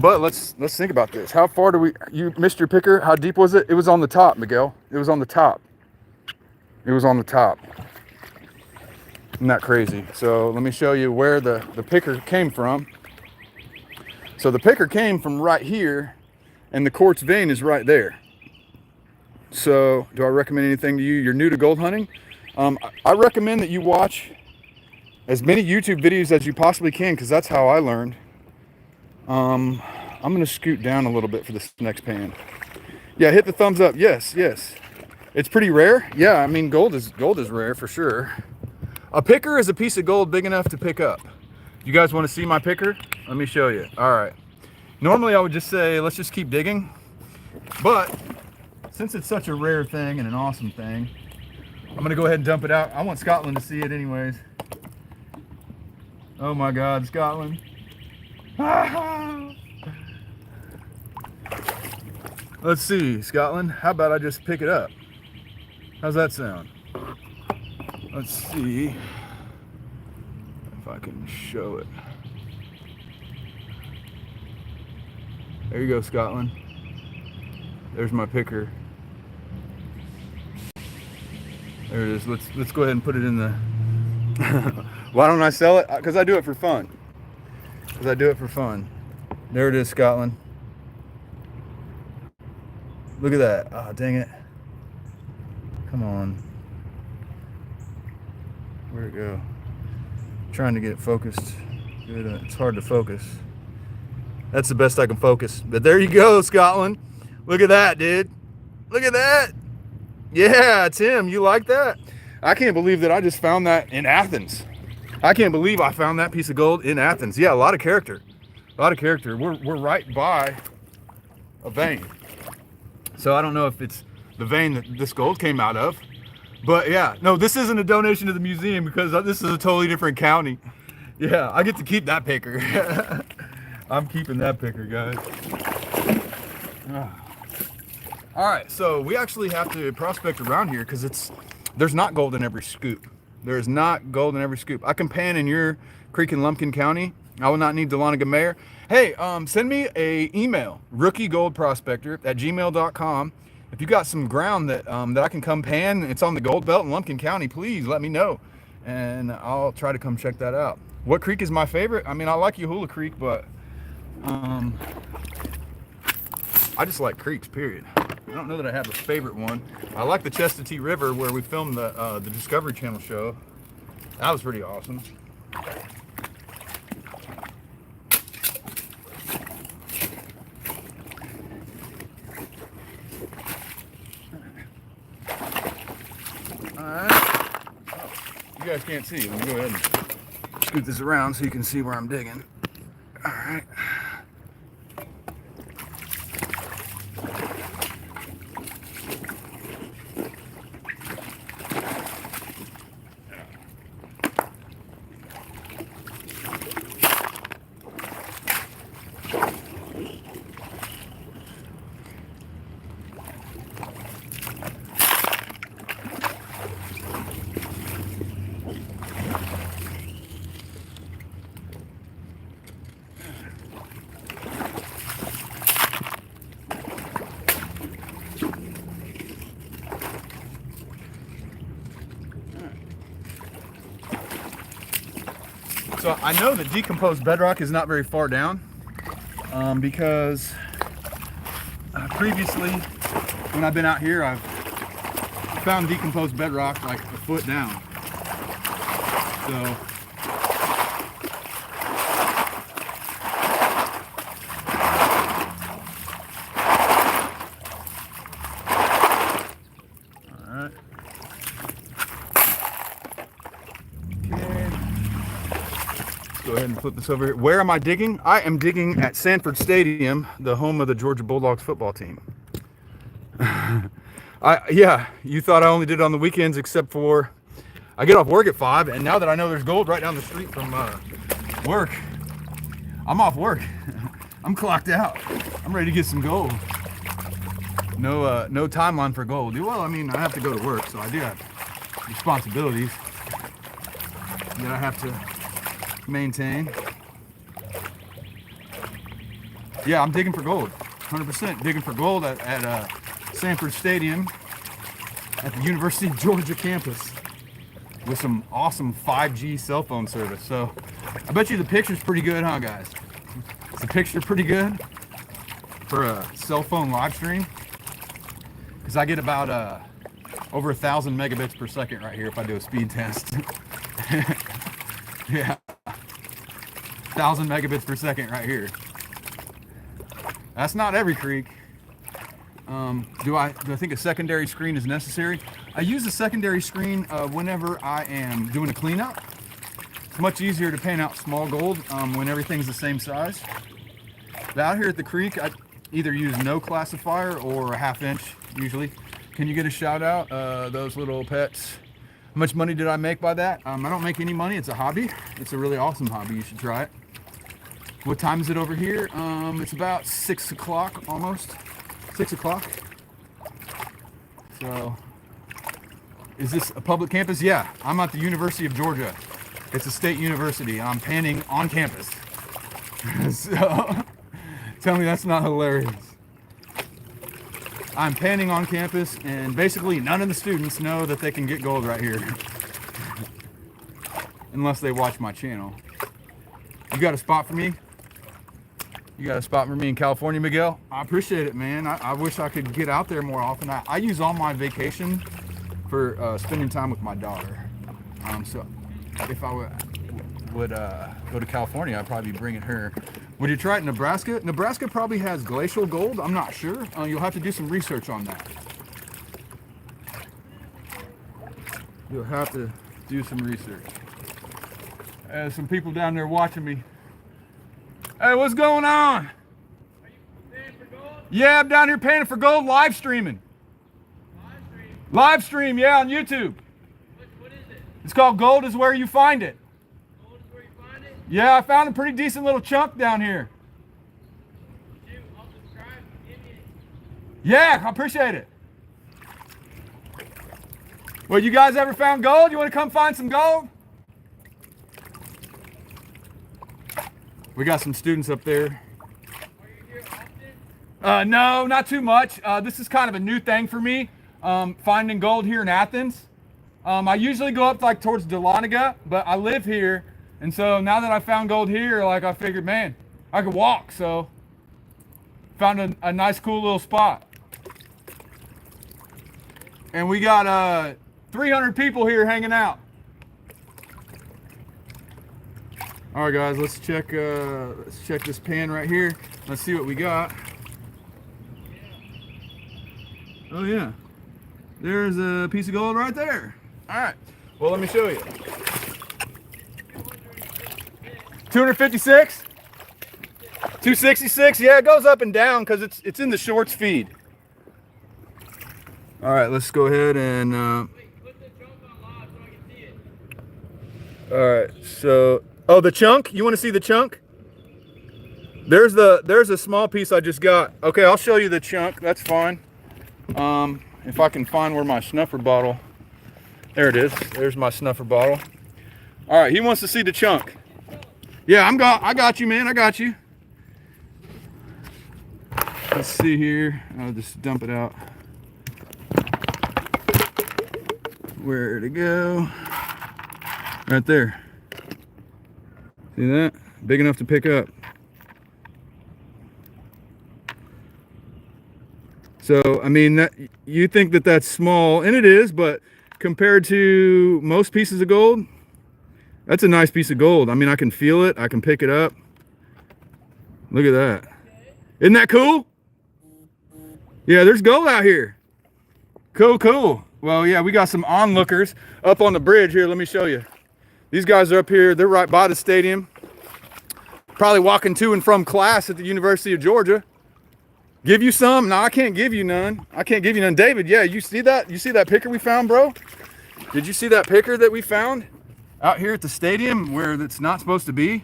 But let's think about this. How far do you missed your picker? How deep was it? It was on the top, Miguel. It was on the top. It was on the top. Isn't that crazy? So let me show you where the picker came from. So the picker came from right here, and the quartz vein is right there. So do I recommend anything to you? You're new to gold hunting. I recommend that you watch as many YouTube videos as you possibly can, because that's how I learned. I'm going to scoot down a little bit for this next pan. Yeah, hit the thumbs up. Yes. It's pretty rare. Yeah, I mean, gold is rare for sure. A picker is a piece of gold big enough to pick up. You guys want to see my picker? Let me show you. All right. Normally I would just say, let's just keep digging. But since it's such a rare thing and an awesome thing, I'm going to go ahead and dump it out. I want Scotland to see it anyways. Oh my God, Scotland. Let's see, Scotland. How about I just pick it up? How's that sound? Let's see if I can show it. There you go, Scotland. There's my picker. There it is. Let's go ahead and put it in the. Why don't I sell it? Because I do it for fun. There it is, Scotland. Look at that. Oh, dang it. Come on. Where'd it go? Trying to get it focused. Good. It's hard to focus. That's the best I can focus. But there you go, Scotland. Look at that, dude. Look at that. Yeah, Tim, you like that? I can't believe that I just found that in Athens. I can't believe I found that piece of gold in Athens. Yeah, a lot of character. We're right by a vein. So I don't know if it's the vein that this gold came out of. But yeah, no, this isn't a donation to the museum because this is a totally different county. Yeah, I get to keep that picker. I'm keeping that picker, guys. All right, so we actually have to prospect around here because there's not gold in every scoop. There's not gold in every scoop. I can pan in your creek in Lumpkin County. I will not need Dahlonega Mayor. Hey, send me a email, rookiegoldprospector@gmail.com. If you got some ground that I can come pan, it's on the gold belt in Lumpkin County, please let me know, and I'll try to come check that out. What creek is my favorite? I mean, I like Yahula Creek, but I just like creeks, period. I don't know that I have a favorite one. I like the Chestatee River where we filmed the Discovery Channel show. That was pretty awesome. Alright. You guys can't see. Let me go ahead and scoot this around so you can see where I'm digging. Alright. So I know that decomposed bedrock is not very far down because previously when I've been out here, I've found decomposed bedrock like a foot down. So go ahead and flip this over here. Where am I digging? I am digging at Sanford Stadium, the home of the Georgia Bulldogs football team. Yeah, you thought I only did it on the weekends, except for I get off work at 5, and now that I know there's gold right down the street from work, I'm off work. I'm clocked out. I'm ready to get some gold. No timeline for gold. Well, I mean, I have to go to work, so I do have responsibilities that I have to maintain. Yeah, I'm digging for gold. 100% digging for gold at Sanford Stadium at the University of Georgia campus with some awesome 5G cell phone service. So I bet you the picture's pretty good, huh, guys? Is the picture pretty good for a cell phone live stream? Because I get about over 1,000 megabits per second right here if I do a speed test. Yeah, 1,000 megabits per second right here. That's not every creek. Do I think a secondary screen is necessary? I use a secondary screen whenever I am doing a cleanup. It's much easier to pan out small gold when everything's the same size. But out here at the creek, I either use no classifier or a 1/2 inch usually. Can you get a shout out? Those little pets. How much money did I make by that? I don't make any money. It's a hobby. It's a really awesome hobby. You should try it. What time is it over here? It's about 6 o'clock almost. 6 o'clock. So, is this a public campus? Yeah, I'm at the University of Georgia. It's a state university. I'm panning on campus. So, tell me that's not hilarious. I'm panning on campus, and basically none of the students know that they can get gold right here. Unless they watch my channel. You got a spot for me? You got a spot for me in California, Miguel? I appreciate it, man. I wish I could get out there more often. I use all my vacation for spending time with my daughter. So if I would go to California, I'd probably be bringing her. Would you try it in Nebraska? Nebraska probably has glacial gold. I'm not sure. You'll have to do some research on that. You'll have to do some research. There's some people down there watching me. Hey, what's going on? Are you panning for gold? Yeah, I'm down here panning for gold, live streaming. Live stream? Live stream, yeah, on YouTube. What is it? It's called Gold is Where You Find It. Gold is Where You Find It? Yeah, I found a pretty decent little chunk down here. Shoot, I'll subscribe. Yeah, I appreciate it. Well, you guys ever found gold? You want to come find some gold? We got some students up there. Are you here often? No, not too much. This is kind of a new thing for me, finding gold here in Athens. I usually go up like towards Dahlonega, but I live here, and so now that I found gold here, like I figured, man, I could walk, so found a nice, cool little spot. And we got 300 people here hanging out. All right, guys, let's check this pan right here. Let's see what we got. Oh yeah, there's a piece of gold right there. All right, well, let me show you. 256, 266. Yeah, it goes up and down because it's in the shorts feed. All right, let's go ahead and. Put the chunk on live so I can see it. All right, so the chunk. You want to see the chunk? There's a small piece I just got. Okay, I'll show you the chunk. That's fine. If I can find where my snuffer bottle. There it is. There's my snuffer bottle. All right, he wants to see the chunk. Yeah, I got you, man. I got you. Let's see here. I'll just dump it out. Where'd it go? Right there. See that? Big enough to pick up. So, I mean, you think that that's small, and it is, but compared to most pieces of gold, that's a nice piece of gold. I mean, I can feel it. I can pick it up. Look at that. Isn't that cool? Yeah, there's gold out here. Cool, cool. Well, yeah, we got some onlookers up on the bridge here. Let me show you. These guys are up here. They're right by the stadium. Probably walking to and from class at the University of Georgia. Give you some? No, I can't give you none. I can't give you none. David, yeah, you see that? You see that picker we found, bro? Did you see that picker that we found out here at the stadium where it's not supposed to be?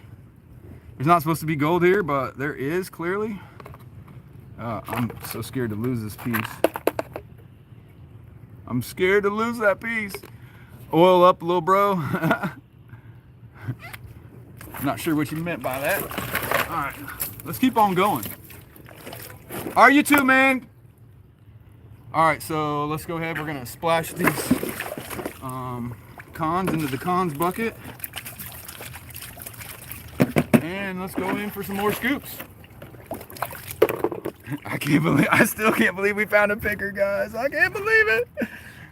There's not supposed to be gold here, but there is clearly. I'm so scared to lose this piece. I'm scared to lose that piece. Oil up, little bro. Not sure what you meant by that. All right, let's keep on going. Are you too, man? All right, so let's go ahead. We're gonna splash these cons into the cons bucket. And let's go in for some more scoops. I still can't believe we found a picker, guys. I can't believe it.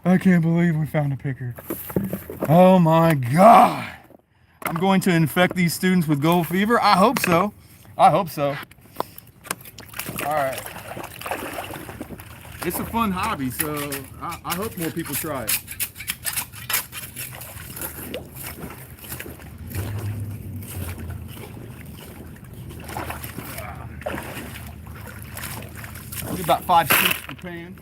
I can't believe we found a picker. Oh my God. I'm going to infect these students with gold fever. I hope so. I hope so. All right. It's a fun hobby, so I hope more people try it. Maybe about 5 scoops per pan.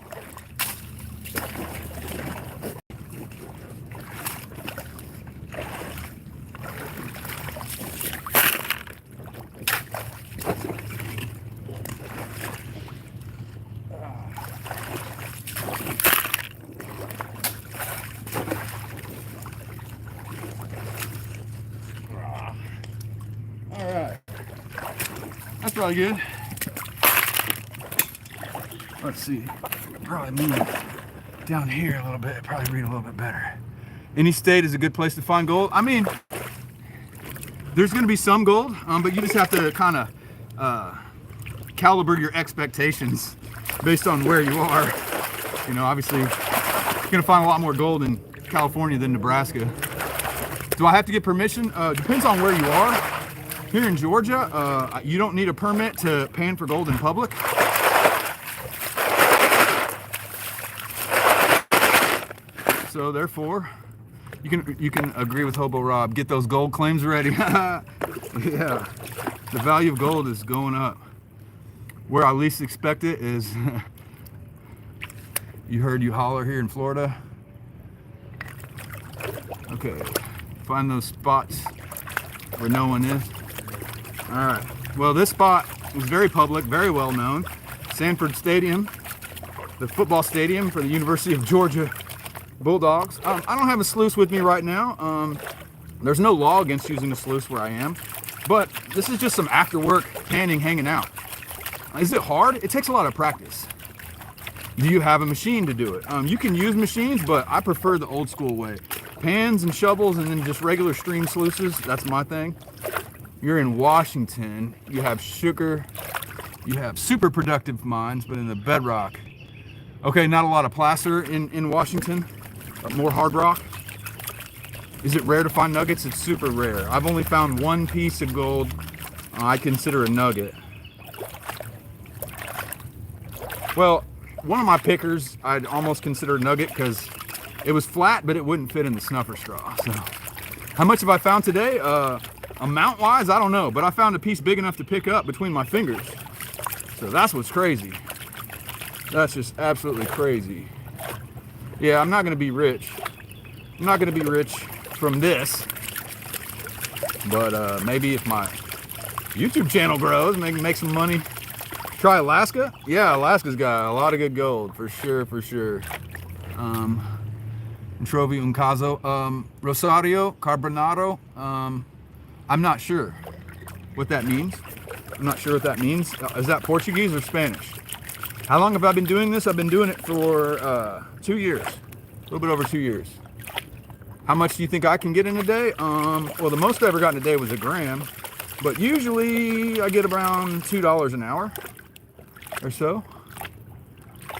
All right, that's probably good. Let's see, probably move down here a little bit, probably read a little bit better. Any state is a good place to find gold. I mean, there's gonna be some gold, but you just have to kind of calibrate your expectations based on where you are. You know, obviously, you're gonna find a lot more gold in California than Nebraska. Do I have to get permission? Depends on where you are. Here in Georgia, you don't need a permit to pan for gold in public. So therefore, you can agree with Hobo Rob. Get those gold claims ready. Yeah, the value of gold is going up. Where I least expect it is, you heard you holler here in Florida. Okay, find those spots where no one is. All right, well, this spot was very public, very well known. Sanford Stadium. the football stadium for the University of Georgia Bulldogs. I don't have a sluice with me right now. There's no law against using a sluice where I am, but this is just some after work panning hanging out. Is it hard? It takes a lot of practice. Do you have a machine to do it? You can use machines, but I prefer the old school way. Pans and shovels and then just regular stream sluices, that's my thing. You're in Washington, you have sugar, you have super productive mines, but in the bedrock. Okay, not a lot of placer in Washington, but more hard rock. Is it rare to find nuggets? It's super rare. I've only found one piece of gold I consider a nugget. Well, one of my pickers I'd almost consider a nugget because it was flat, but it wouldn't fit in the snuffer straw. So, how much have I found today? Amount-wise, I don't know, but I found a piece big enough to pick up between my fingers. So that's what's crazy. That's just absolutely crazy. Yeah, I'm not gonna be rich. I'm not gonna be rich from this, but maybe if my YouTube channel grows, maybe make some money. Try Alaska? Yeah, Alaska's got a lot of good gold, for sure, for sure. Introvi un caso. Rosario, Carbonado. I'm not sure what that means. I'm not sure what that means. Is that Portuguese or Spanish? How long have I been doing this? I've been doing it for 2 years. A little bit over 2 years. How much do you think I can get in a day? Well, the most I ever got in a day was a gram, but usually I get around $2 an hour or so.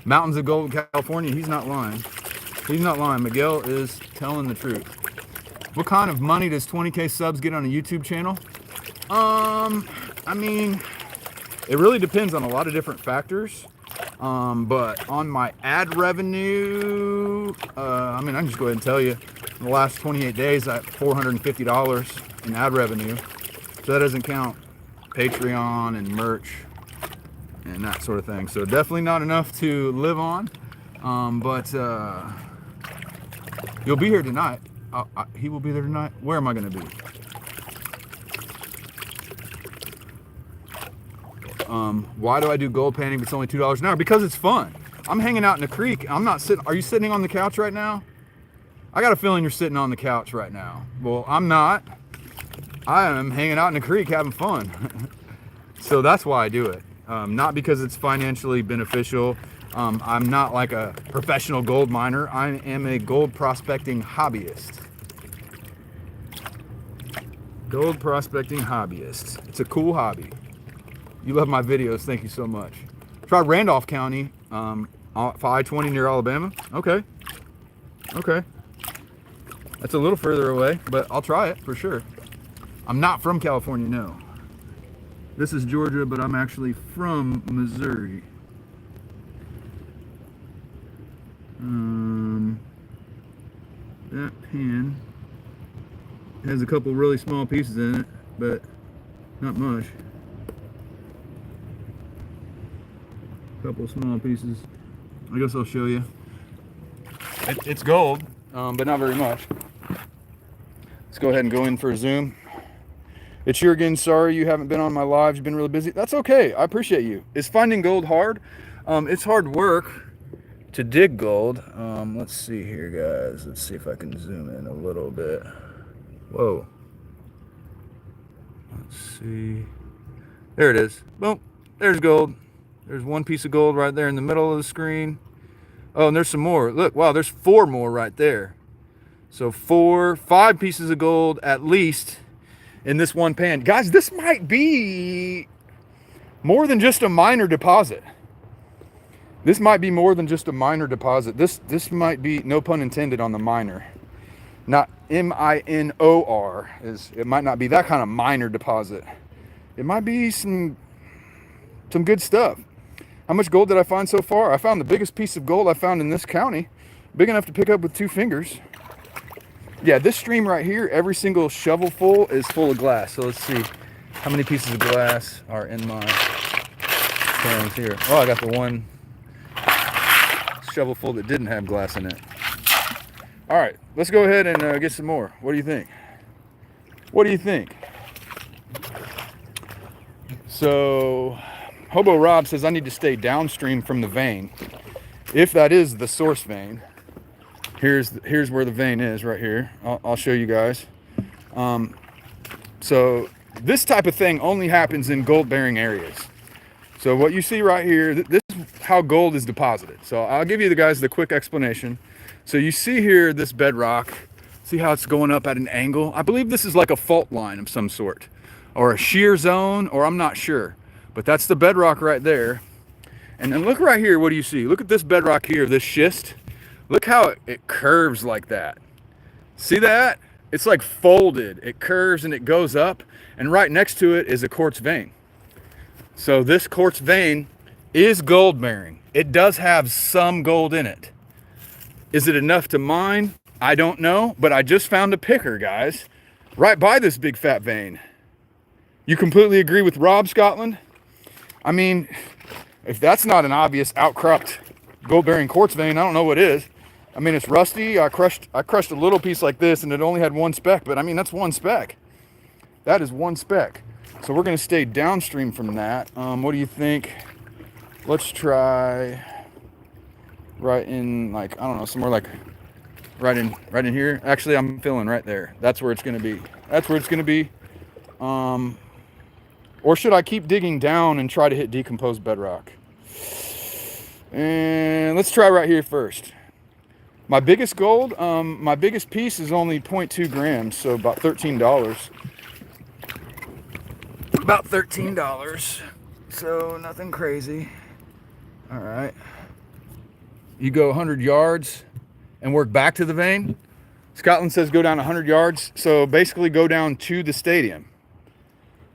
Mountains of Gold, California, he's not lying. He's not lying. Miguel is telling the truth. What kind of money does 20K subs get on a YouTube channel? I mean, it really depends on a lot of different factors. But on my ad revenue, I mean, I can just go ahead and tell you, in the last 28 days, I have $450 in ad revenue. So that doesn't count Patreon and merch and that sort of thing. So definitely not enough to live on. But you'll be here tonight. He will be there tonight. Where am I going to be? Why do I do gold panning if it's only $2 an hour? Because it's fun. I'm hanging out in the creek. I'm not sitting. Are you sitting on the couch right now? I got a feeling you're sitting on the couch right now. Well, I'm not. I am hanging out in the creek having fun. So that's why I do it. Not because it's financially beneficial. I'm not like a professional gold miner. I am a gold prospecting hobbyist. Gold prospecting hobbyist. It's a cool hobby. You love my videos. Thank you so much. Try Randolph County, I-20 near Alabama. Okay. Okay. That's a little further away, but I'll try it for sure. I'm not from California, no. This is Georgia, but I'm actually from Missouri. That pan has a couple really small pieces in it, but not much. Couple small pieces. I guess I'll show you. It's gold, but not very much. Let's go ahead and go in for a zoom. It's you again. Sorry you haven't been on my lives. You've been really busy. That's okay. I appreciate you. Is finding gold hard? It's hard work to dig gold. Let's see here, guys. Let's see if I can zoom in a little bit. Whoa. Let's see. There it is. Boom. There's gold. There's one piece of gold right there in the middle of the screen. Oh, and there's some more. Look, wow, there's 4 more right there. So 5 pieces of gold at least in this one pan. Guys, this might be more than just a minor deposit. This might be more than just a minor deposit. This might be, no pun intended on the minor. Not M-I-N-O-R. It might not be that kind of minor deposit. It might be some good stuff. How much gold did I find so far? I found the biggest piece of gold I found in this county. Big enough to pick up with 2 fingers. Yeah, this stream right here, every single shovel full is full of glass. So let's see how many pieces of glass are in my pans here. Oh, I got the one shovel full that didn't have glass in it. All right, let's go ahead and get some more. What do you think? What do you think? So, Hobo Rob says I need to stay downstream from the vein. if that is the source vein, here's where the vein is right here. I'll show you guys. So this type of thing only happens in gold bearing areas. So what you see right here, this is how gold is deposited. So I'll give you guys the quick explanation. So you see here this bedrock, see how it's going up at an angle? I believe this is like a fault line of some sort, or a shear zone, or I'm not sure. But that's the bedrock right there. And then look right here, what do you see? Look at this bedrock here, this schist. Look how it curves like that. See that? It's like folded. It curves and it goes up, and right next to it is a quartz vein. So this quartz vein is gold bearing. It does have some gold in it. Is it enough to mine? I don't know, but I just found a picker, guys, right by this big fat vein. You completely agree with Rob, Scotland? I mean, if that's not an obvious outcropped gold bearing quartz vein, I don't know what is. I mean, it's rusty. I crushed a little piece like this and it only had one speck, but I mean, that's one speck. That is one speck. So we're gonna stay downstream from that. What do you think? Let's try right in, like, I don't know, somewhere like right in here. Actually, I'm feeling right there. That's where it's gonna be. That's where it's gonna be. Or should I keep digging down and try to hit decomposed bedrock? And let's try right here first. My biggest gold, my biggest piece is only 0.2 grams, so about $13. About $13, so nothing crazy. All right. You go 100 yards and work back to the vein. Scotland says go down 100 yards, so basically go down to the stadium.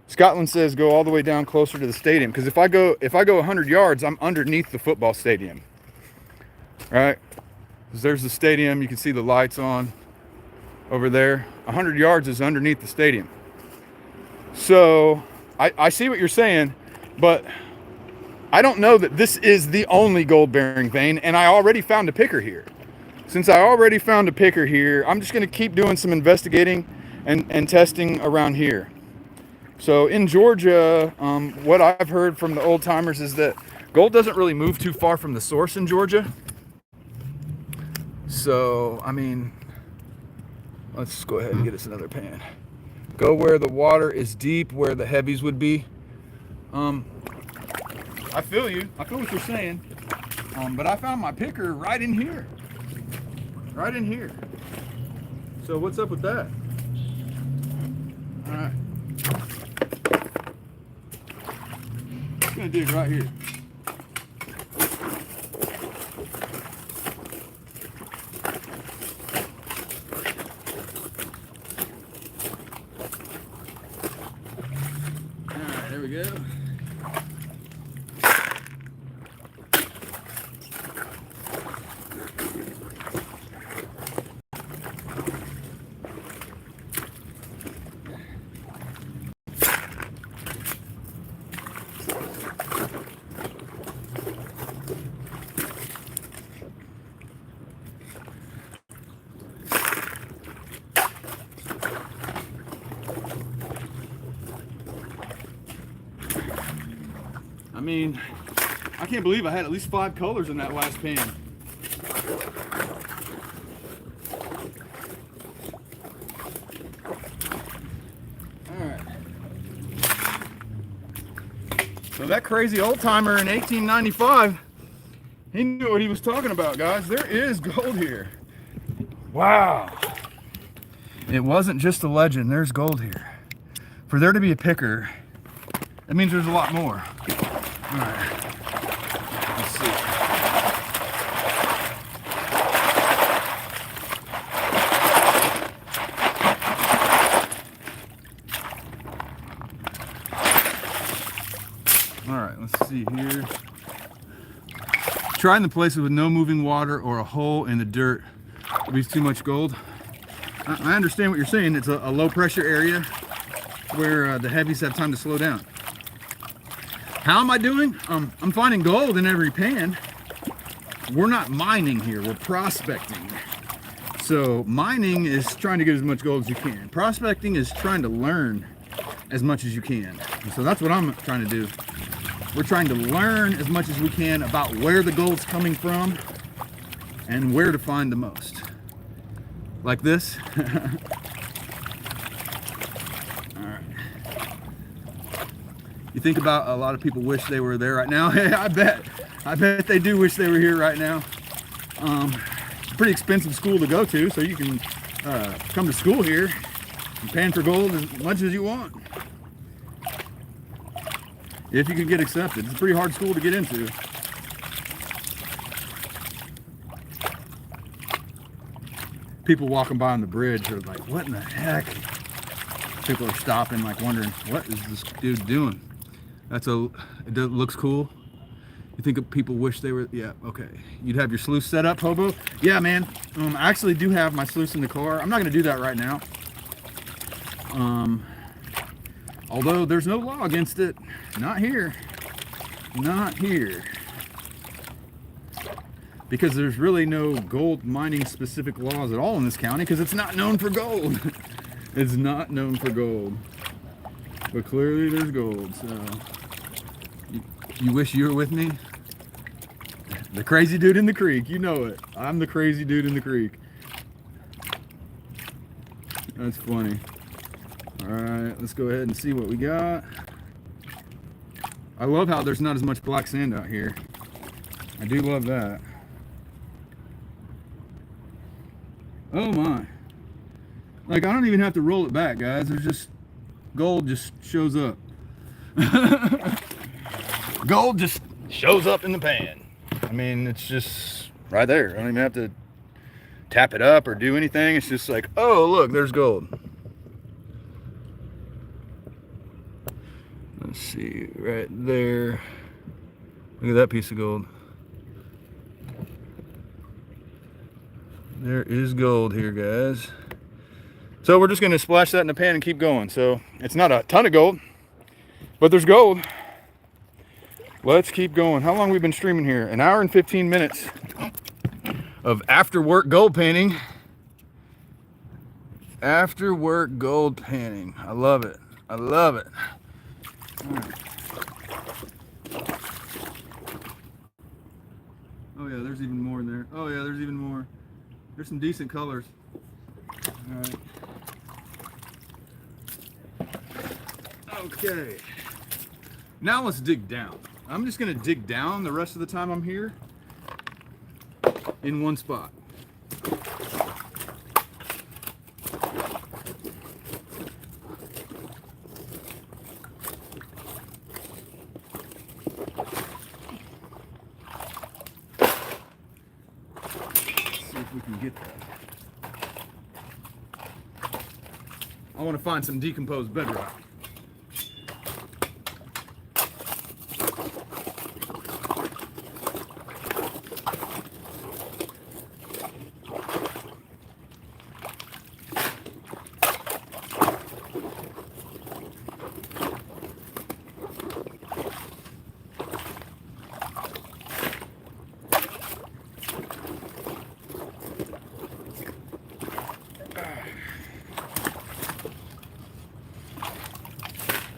Scotland says go all the way down closer to the stadium, because if I go 100 yards, I'm underneath the football stadium. All right. There's the stadium. You can see the lights on over there. 100 yards is underneath the stadium. So I see what you're saying, but I don't know that this is the only gold bearing vein, and I already found a picker here. Since I already found a picker here, I'm just going to keep doing some investigating and testing around here. So in Georgia, what I've heard from the old timers is that gold doesn't really move too far from the source in Georgia. So, I mean, let's go ahead and get us another pan. Go where the water is deep, where the heavies would be. I feel you. I feel what you're saying. But I found my picker right in here. Right in here. So what's up with that? All right. I'm gonna dig right here. There we go. I mean, I can't believe I had at least 5 colors in that last pan. Alright. So that crazy old timer in 1895, he knew what he was talking about, guys. There is gold here. Wow. It wasn't just a legend, there's gold here. For there to be a picker, that means there's a lot more. All right, let's see. All right, let's see here. Trying the places with no moving water or a hole in the dirt leaves too much gold. I understand what you're saying. It's a low pressure area where the heavies have time to slow down. How am I doing? I'm finding gold in every pan. We're not mining here, we're prospecting. So mining is trying to get as much gold as you can. Prospecting is trying to learn as much as you can. And so that's what I'm trying to do. We're trying to learn as much as we can about where the gold's coming from and where to find the most. Like this. Alright. You think about a lot of people wish they were there right now. I bet they do wish they were here right now. It's a pretty expensive school to go to, so you can come to school here and pan for gold as much as you want. If you can get accepted. It's a pretty hard school to get into. People walking by on the bridge are like, what in the heck? People are stopping, like wondering, what is this dude doing? It looks cool. You think people wish they were, yeah, okay. You'd have your sluice set up, Hobo? Yeah, man. I actually do have my sluice in the car. I'm not gonna do that right now. Although there's no law against it. Not here. Not here. Because there's really no gold mining specific laws at all in this county because it's not known for gold. It's not known for gold. But clearly there's gold, so. You wish you were with me? The crazy dude in the creek, you know it. I'm the crazy dude in the creek. That's funny. All right, let's go ahead and see what we got. I love how there's not as much black sand out here. I do love that. Oh my. Like, I don't even have to roll it back, guys. There's just, gold just shows up. Gold just shows up in the pan. I mean, it's just right there. I don't even have to tap it up or do anything. It's just like, oh, look, there's gold. Let's see, right there. Look at that piece of gold. There is gold here, guys. So we're just gonna splash that in the pan and keep going. So it's not a ton of gold, but there's gold. Let's keep going. How long have we been streaming here? 1 hour and 15 minutes of after work gold panning. After work gold panning. I love it. I love it. All right. Oh yeah, there's even more in there. Oh yeah, there's even more. There's some decent colors. All right. Okay. Now let's dig down. I'm just gonna dig down the rest of the time I'm here in one spot. We can get that. I want to find some decomposed bedrock.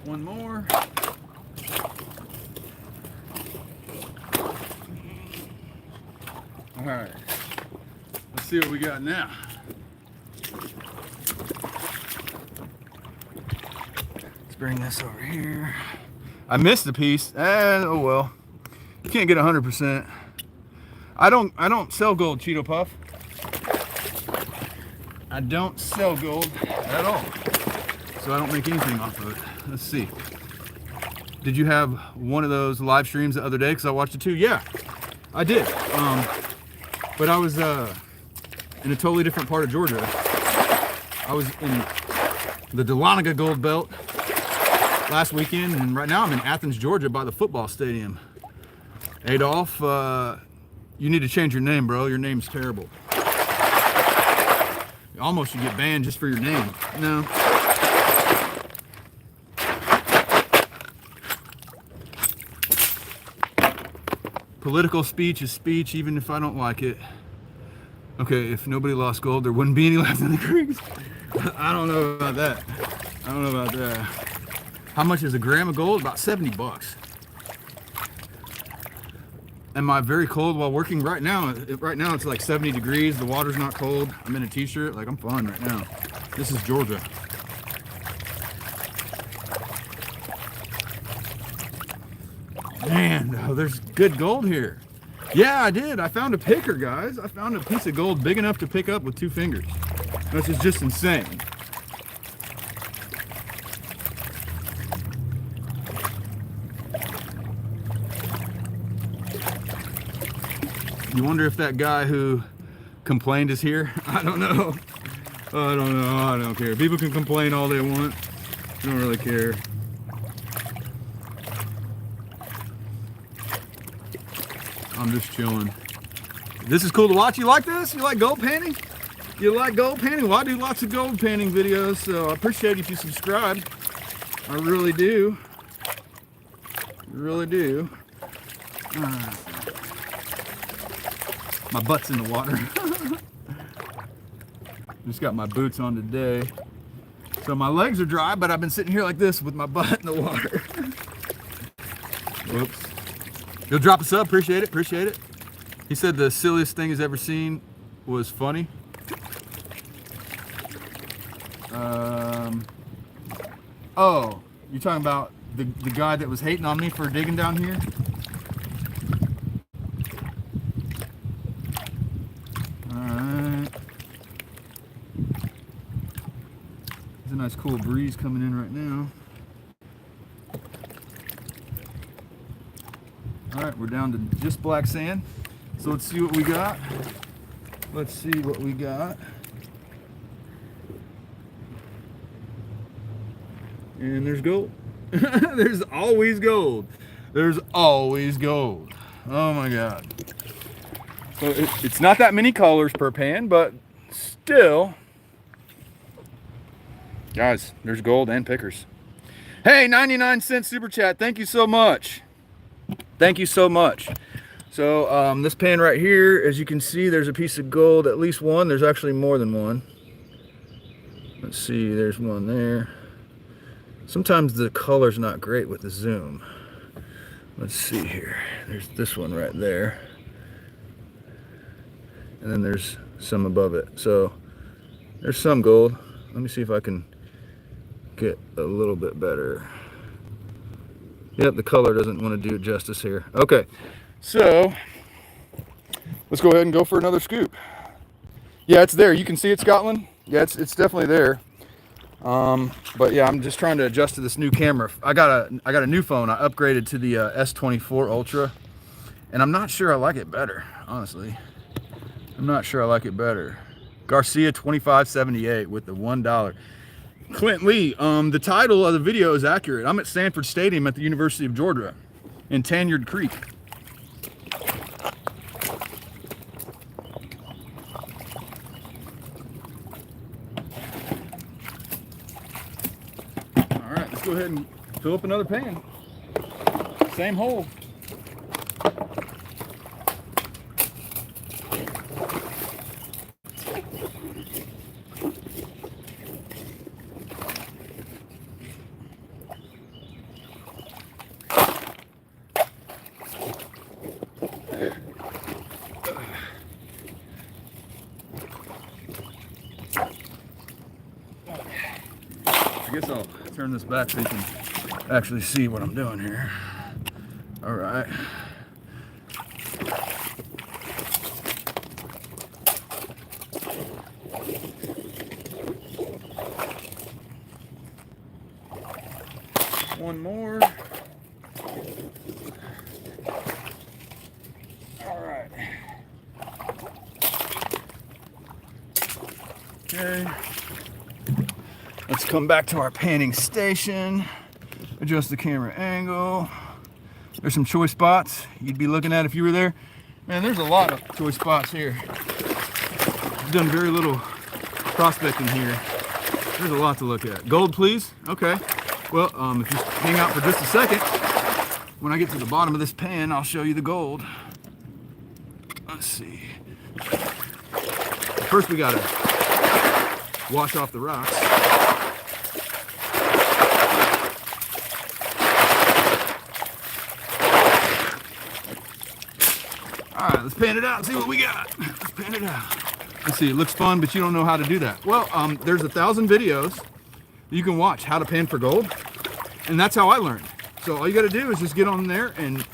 One more. All right, let's see what we got now. Let's bring this over here. I missed a piece. Oh well. You can't get 100%. I don't sell gold, Cheeto Puff. I don't sell gold at all. So I don't make anything off of it. Let's see. Did you have one of those live streams the other day? Because I watched it too. Yeah, I did. But I was in a totally different part of Georgia. I was in the Dahlonega Gold Belt last weekend, and right now I'm in Athens, Georgia, by the football stadium. Adolph, you need to change your name, bro. Your name's terrible. You almost should get banned just for your name. No. Political speech is speech, even if I don't like it. Okay, if nobody lost gold, there wouldn't be any left in the creeks. I don't know about that. I don't know about that. How much is a gram of gold? About 70 bucks. Am I very cold while working? Right now it's like 70 degrees. The water's not cold. I'm in a t-shirt. Like, I'm fine right now. This is Georgia. Man, oh, there's good gold here. Yeah, I did. I found a picker, guys. I found a piece of gold big enough to pick up with 2 fingers. This is just insane. You wonder if that guy who complained is here? I don't know. I don't know. I don't care. People can complain all they want. I don't really care. I'm just chilling. This is cool to watch. You like this? You like gold panning? You like gold panning? Well, I do lots of gold panning videos, so I appreciate if you subscribe. I really do. Really do. My butt's in the water. Just got my boots on today. So my legs are dry, but I've been sitting here like this with my butt in the water. Whoops. You'll drop a sub, appreciate it, appreciate it. He said the silliest thing he's ever seen was funny. Oh, you're talking about the guy that was hating on me for digging down here? Alright. There's a nice cool breeze coming in right now. Alright, we're down to just black sand. So let's see what we got. Let's see what we got. And there's gold. There's always gold. There's always gold. Oh my God. So it's not that many colors per pan, but still. Guys, there's gold and pickers. Hey, 99-cent super chat. Thank you so much. Thank you so much. So this pan right here, as you can see, there's a piece of gold, at least one. There's actually more than one. Let's see, there's one there. Sometimes the color's not great with the zoom. Let's see here. There's this one right there. And then there's some above it. So there's some gold. Let me see if I can get a little bit better. Yep, the color doesn't want to do it justice here. Okay, so let's go ahead and go for another scoop. Yeah, it's there. You can see it, Scotland. Yeah, it's definitely there. But yeah, I'm just trying to adjust to this new camera. I got a new phone. I upgraded to the S24 Ultra, and I'm not sure I like it better. Honestly, I'm not sure I like it better. Garcia 2578 with the $1. Clint Lee, the title of the video is accurate. I'm at Sanford Stadium at the University of Georgia in Tanyard Creek. All right, let's go ahead and fill up another pan. Same hole. I guess I'll turn this back so you can actually see what I'm doing here. All right. One more. All right. Okay. Let's come back to our panning station. Adjust the camera angle. There's some choice spots you'd be looking at if you were there. Man, there's a lot of choice spots here. I've done very little prospecting here. There's a lot to look at. Gold, please. Okay. Well, if you hang out for just a second, when I get to the bottom of this pan, I'll show you the gold. Let's see. First, we gotta wash off the rocks. All right, let's pan it out and see what we got. Let's pan it out. Let's see, it looks fun, but you don't know how to do that. Well, there's 1,000 videos you can watch how to pan for gold, and that's how I learned. So all you gotta do is just get on there and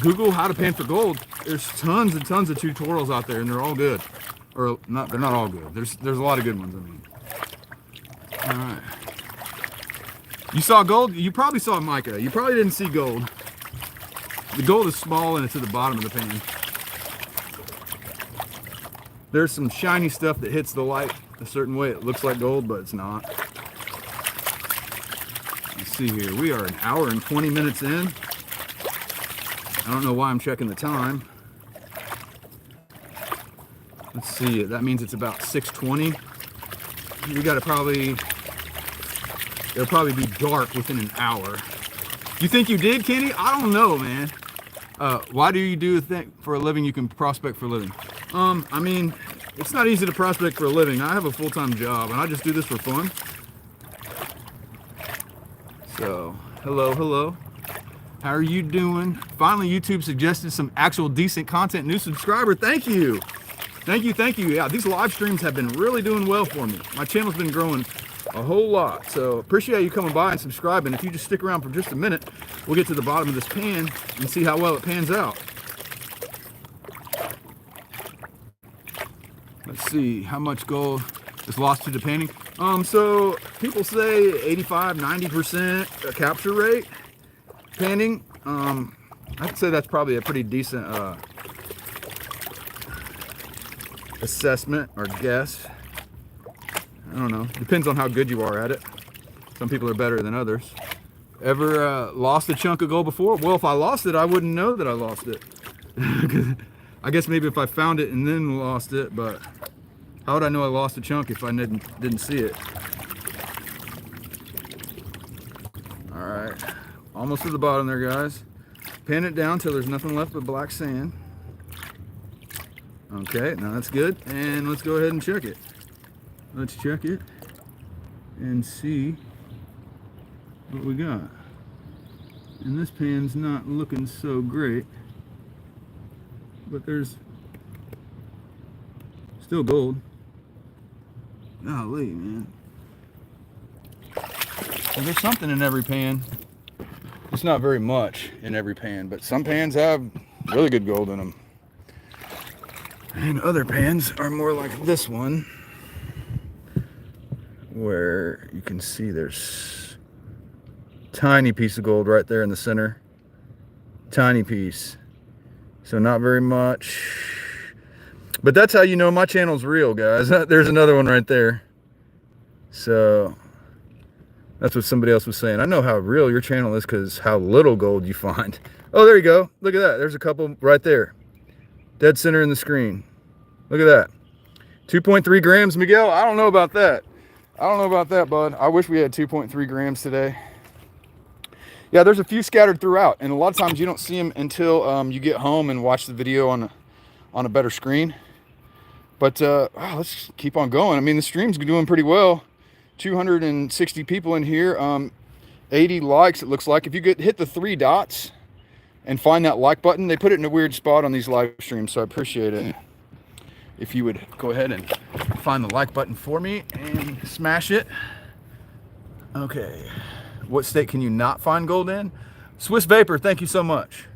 Google how to pan for gold. There's tons and tons of tutorials out there, and they're all good. Or not, they're not all good. There's a lot of good ones, I mean. All right. You saw gold? You probably saw mica. You probably didn't see gold. The gold is small and it's at the bottom of the pan. There's some shiny stuff that hits the light a certain way. It looks like gold, but it's not. Let's see here. We are 1 hour and 20 minutes in. I don't know why I'm checking the time. Let's see. That means it's about 6:20. We got to it'll probably be dark within an hour. You think you did, Kenny? I don't know, man. Why do you do a thing for a living you can prospect for a living? I mean, it's not easy to prospect for a living. I have a full-time job and I just do this for fun. So, hello. How are you doing? Finally, YouTube suggested some actual decent content. New subscriber, thank you. Thank you. Yeah, these live streams have been really doing well for me. My channel's been growing a whole lot. So appreciate you coming by and subscribing. If you just stick around for just a minute, we'll get to the bottom of this pan and see how well it pans out. Let's see how much gold is lost to the panning. So people say 85, 90% capture rate panning. I'd say that's probably a pretty decent assessment or guess. I don't know. Depends on how good you are at it. Some people are better than others. Ever lost a chunk of gold before? Well, if I lost it, I wouldn't know that I lost it. I guess maybe if I found it and then lost it, but how would I know I lost a chunk if I didn't see it? All right, almost to the bottom there, guys. Pan it down till there's nothing left but black sand. Okay, now that's good. And let's go ahead and check it. Let's check it and see what we got. And this pan's not looking so great, but there's still gold. Golly, man. Well, there's something in every pan. It's not very much in every pan, but some pans have really good gold in them. And other pans are more like this one, where you can see there's a tiny piece of gold right there in the center. Tiny piece. So not very much. But that's how you know my channel's real, guys. There's another one right there. So that's what somebody else was saying. I know how real your channel is because how little gold you find. Oh, there you go. Look at that. There's a couple right there. Dead center in the screen. Look at that. 2.3 grams, Miguel. I don't know about that. I don't know about that, bud. I wish we had 2.3 grams today. Yeah, there's a few scattered throughout, and a lot of times you don't see them until you get home and watch the video on a better screen. But let's keep on going. I mean, the stream's doing pretty well. 260 people in here. 80 likes, it looks like. If you hit the 3 dots and find that like button, they put it in a weird spot on these live streams, so I appreciate it. If you would go ahead and find the like button for me and smash it. Okay. What state can you not find gold in? Swiss Vapor, thank you so much.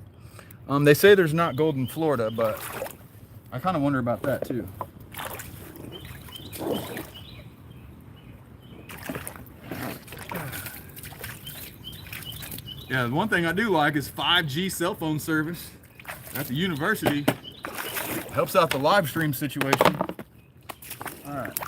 They say there's not gold in Florida, but I kind of wonder about that too. Yeah, the one thing I do like is 5G cell phone service at the university. Helps out the live stream situation. All right.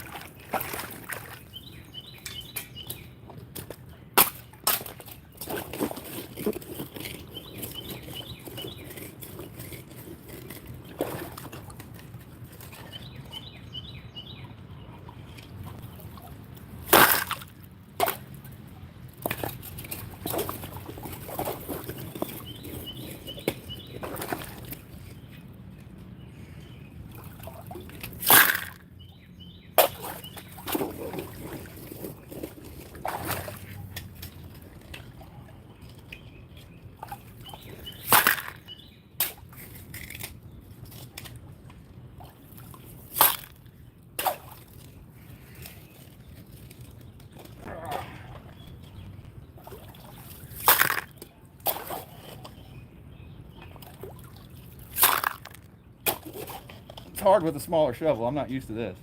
hard with a smaller shovel. I'm not used to this.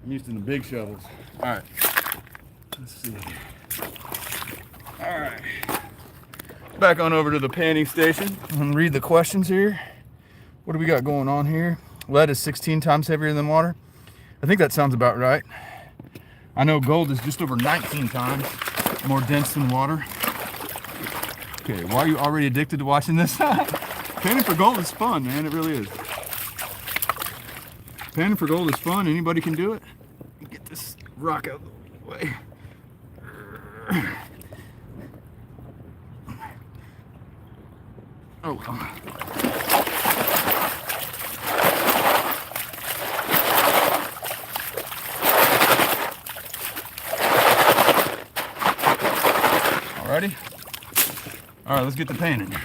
I'm used to the big shovels. All right. Let's see. All right. Back on over to the panning station and read the questions here. What do we got going on here? Lead is 16 times heavier than water. I think that sounds about right. I know gold is just over 19 times more dense than water. Okay, why are you already addicted to watching this? Panning for gold is fun, man. It really is. Panning for gold is fun. Anybody can do it. Get this rock out of the way. Oh well. Alrighty. All right, let's get the panning.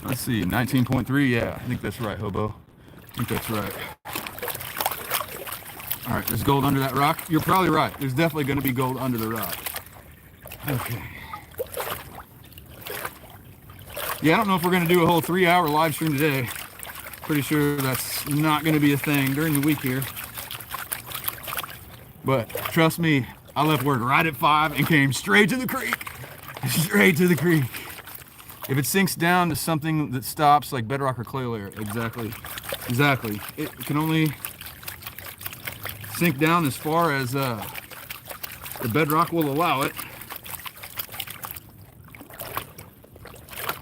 Let's see, 19.3. Yeah, I think that's right, Hobo. I think that's right. All right, there's gold under that rock. You're probably right. There's definitely going to be gold under the rock. Okay. Yeah, I don't know if we're going to do a whole 3-hour live stream today. Pretty sure that's not going to be a thing during the week here. But trust me, I left work right at 5 and came straight to the creek. Straight to the creek. If it sinks down to something that stops, like bedrock or clay layer, exactly. It can only sink down as far as the bedrock will allow it.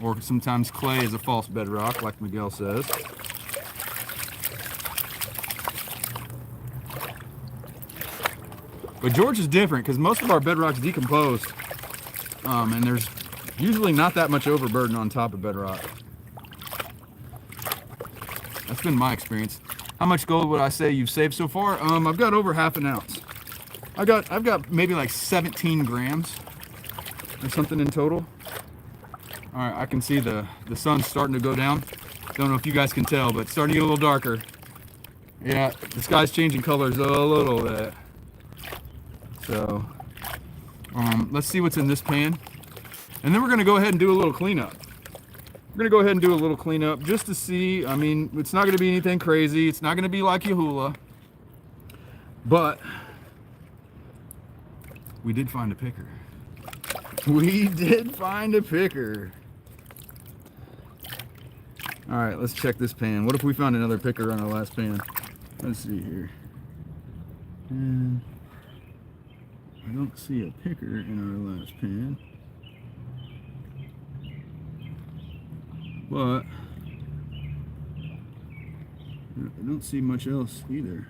Or sometimes clay is a false bedrock, like Miguel says. But George is different because most of our bedrock's decomposed, and there's usually not that much overburden on top of bedrock. That's been my experience. How much gold would I say you've saved so far? I've got over half an ounce. I've got maybe like 17 grams or something in total. All right, I can see the sun's starting to go down. Don't know if you guys can tell, but it's starting to get a little darker. Yeah, the sky's changing colors a little bit. So, let's see what's in this pan. And then we're gonna go ahead and do a little cleanup. We're gonna go ahead and do a little cleanup just to see. I mean, it's not gonna be anything crazy. It's not gonna be like Yahuwah. But we did find a picker. We did find a picker. All right, let's check this pan. What if we found another picker on our last pan? Let's see here. And I don't see a picker in our last pan. But I don't see much else either.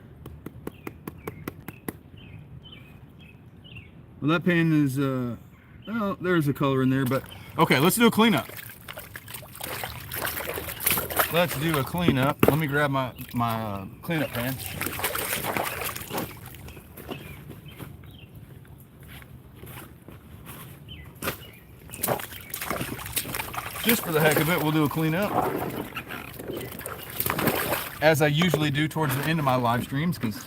Well, that pan is, well, there's a color in there, but okay, let's do a cleanup. Let's do a cleanup. Let me grab my cleanup pan. Just for the heck of it, we'll do a cleanup. As I usually do towards the end of my live streams, because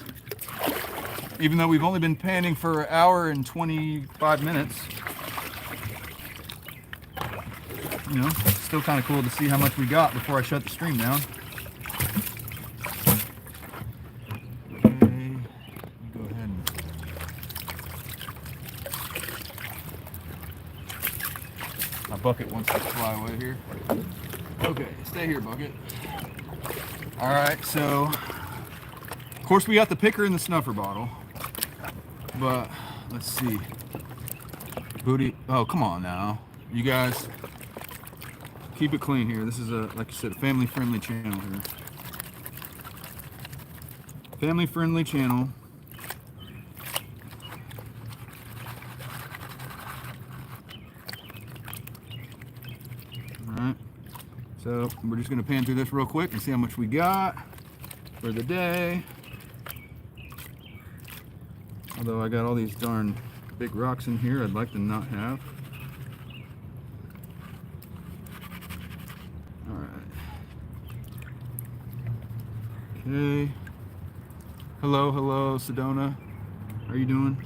even though we've only been panning for an hour and 25 minutes, you know, it's still kind of cool to see how much we got before I shut the stream down. Okay, go ahead and my bucket wants to fly away here. Okay, stay here, bucket. All right, so of course we got the picker and the snuffer bottle, but let's see. Booty, oh come on now, you guys. Keep it clean here. This is a, like I said, a family-friendly channel here. Family-friendly channel. All right. So we're just gonna pan through this real quick and see how much we got for the day. Although I got all these darn big rocks in here I'd like to not have. Okay. Hello, Sedona. How are you doing?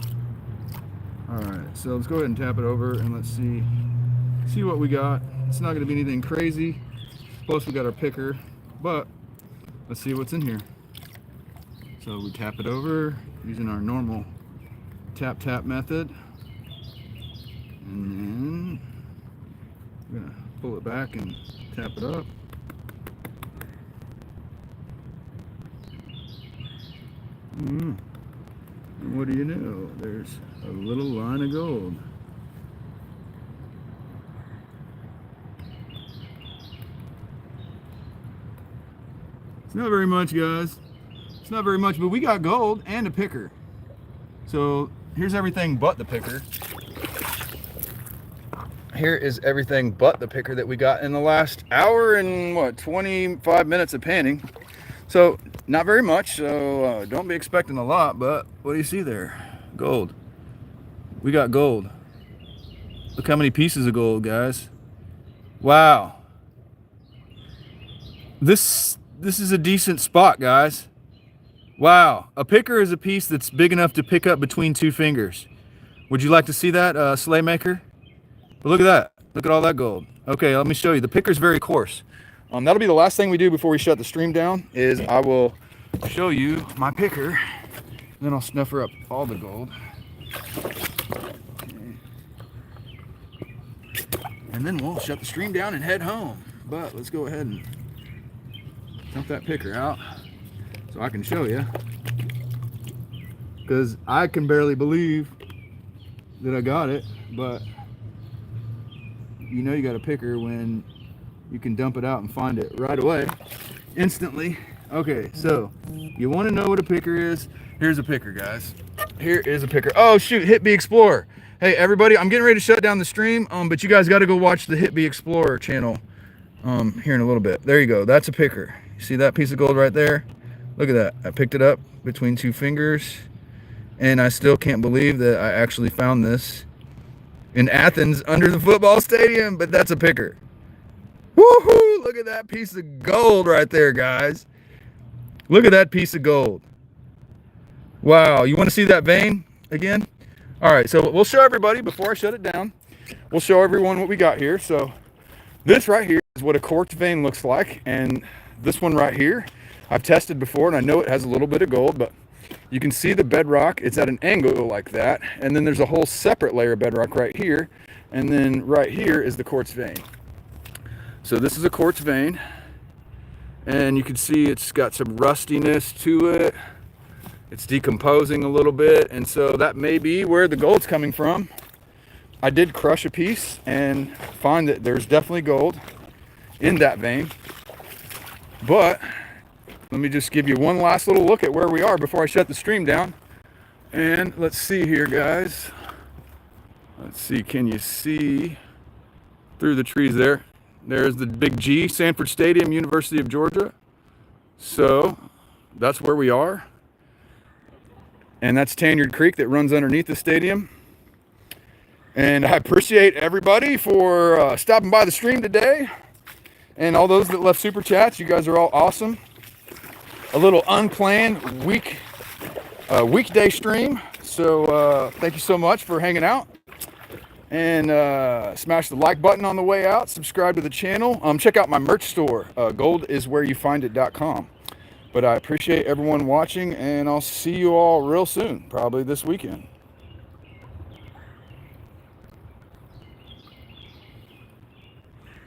All right, so let's go ahead and tap it over and let's see what we got. It's not going to be anything crazy. Plus we got our picker, but let's see what's in here. So we tap it over using our normal tap method, and then we're gonna pull it back and tap it up. And what do you know? There's a little line of gold. It's not very much, guys. It's not very much, but we got gold and a picker. So here's everything but the picker. Here is everything but the picker that we got in the last hour and what, 25 minutes of panning. So not very much, so don't be expecting a lot, but what do you see there? Gold. We got gold. Look how many pieces of gold, guys. Wow. This is a decent spot, guys. Wow. A picker is a piece that's big enough to pick up between two fingers. Would you like to see that, sleigh maker? But look at that. Look at all that gold. Okay, let me show you. The picker's very coarse. That'll be the last thing we do before we shut the stream down, is I will show you my picker, and then I'll snuffer up all the gold. And then we'll shut the stream down and head home. But let's go ahead and dump that picker out so I can show you, because I can barely believe that I got it. But you know you got a picker when you can dump it out and find it right away, instantly. Okay, so you want to know what a picker is? Here's a picker, guys. Here is a picker. Oh shoot, Hit Bee Explorer. Hey everybody, I'm getting ready to shut down the stream, but you guys got to go watch the Hit Bee Explorer channel here in a little bit. There you go. That's a picker. You see that piece of gold right there? Look at that. I picked it up between two fingers, and I still can't believe that I actually found this in Athens under the football stadium, but that's a picker. Woohoo! Look at that piece of gold right there, guys. Look at that piece of gold. Wow. You want to see that vein again? All right, so we'll show everybody before I shut it down. We'll show everyone what we got here. So this right here is what a quartz vein looks like, and this one right here I've tested before, and I know it has a little bit of gold, but you can see the bedrock. It's at an angle like that, and then there's a whole separate layer of bedrock right here, and then right here is the quartz vein. So this is a quartz vein, and you can see it's got some rustiness to it. It's decomposing a little bit, and so that may be where the gold's coming from. I did crush a piece and find that there's definitely gold in that vein. But let me just give you one last little look at where we are before I shut the stream down. And let's see here, guys. Let's see, can you see through the trees there? There's the big G, Sanford Stadium, University of Georgia. So that's where we are. And that's Tanyard Creek that runs underneath the stadium. And I appreciate everybody for stopping by the stream today. And all those that left super chats, you guys are all awesome. A little unplanned weekday stream. So thank you so much for hanging out. And smash the like button on the way out. Subscribe to the channel. Check out my merch store, goldiswhereyouFindit.com. But I appreciate everyone watching, and I'll see you all real soon, probably this weekend.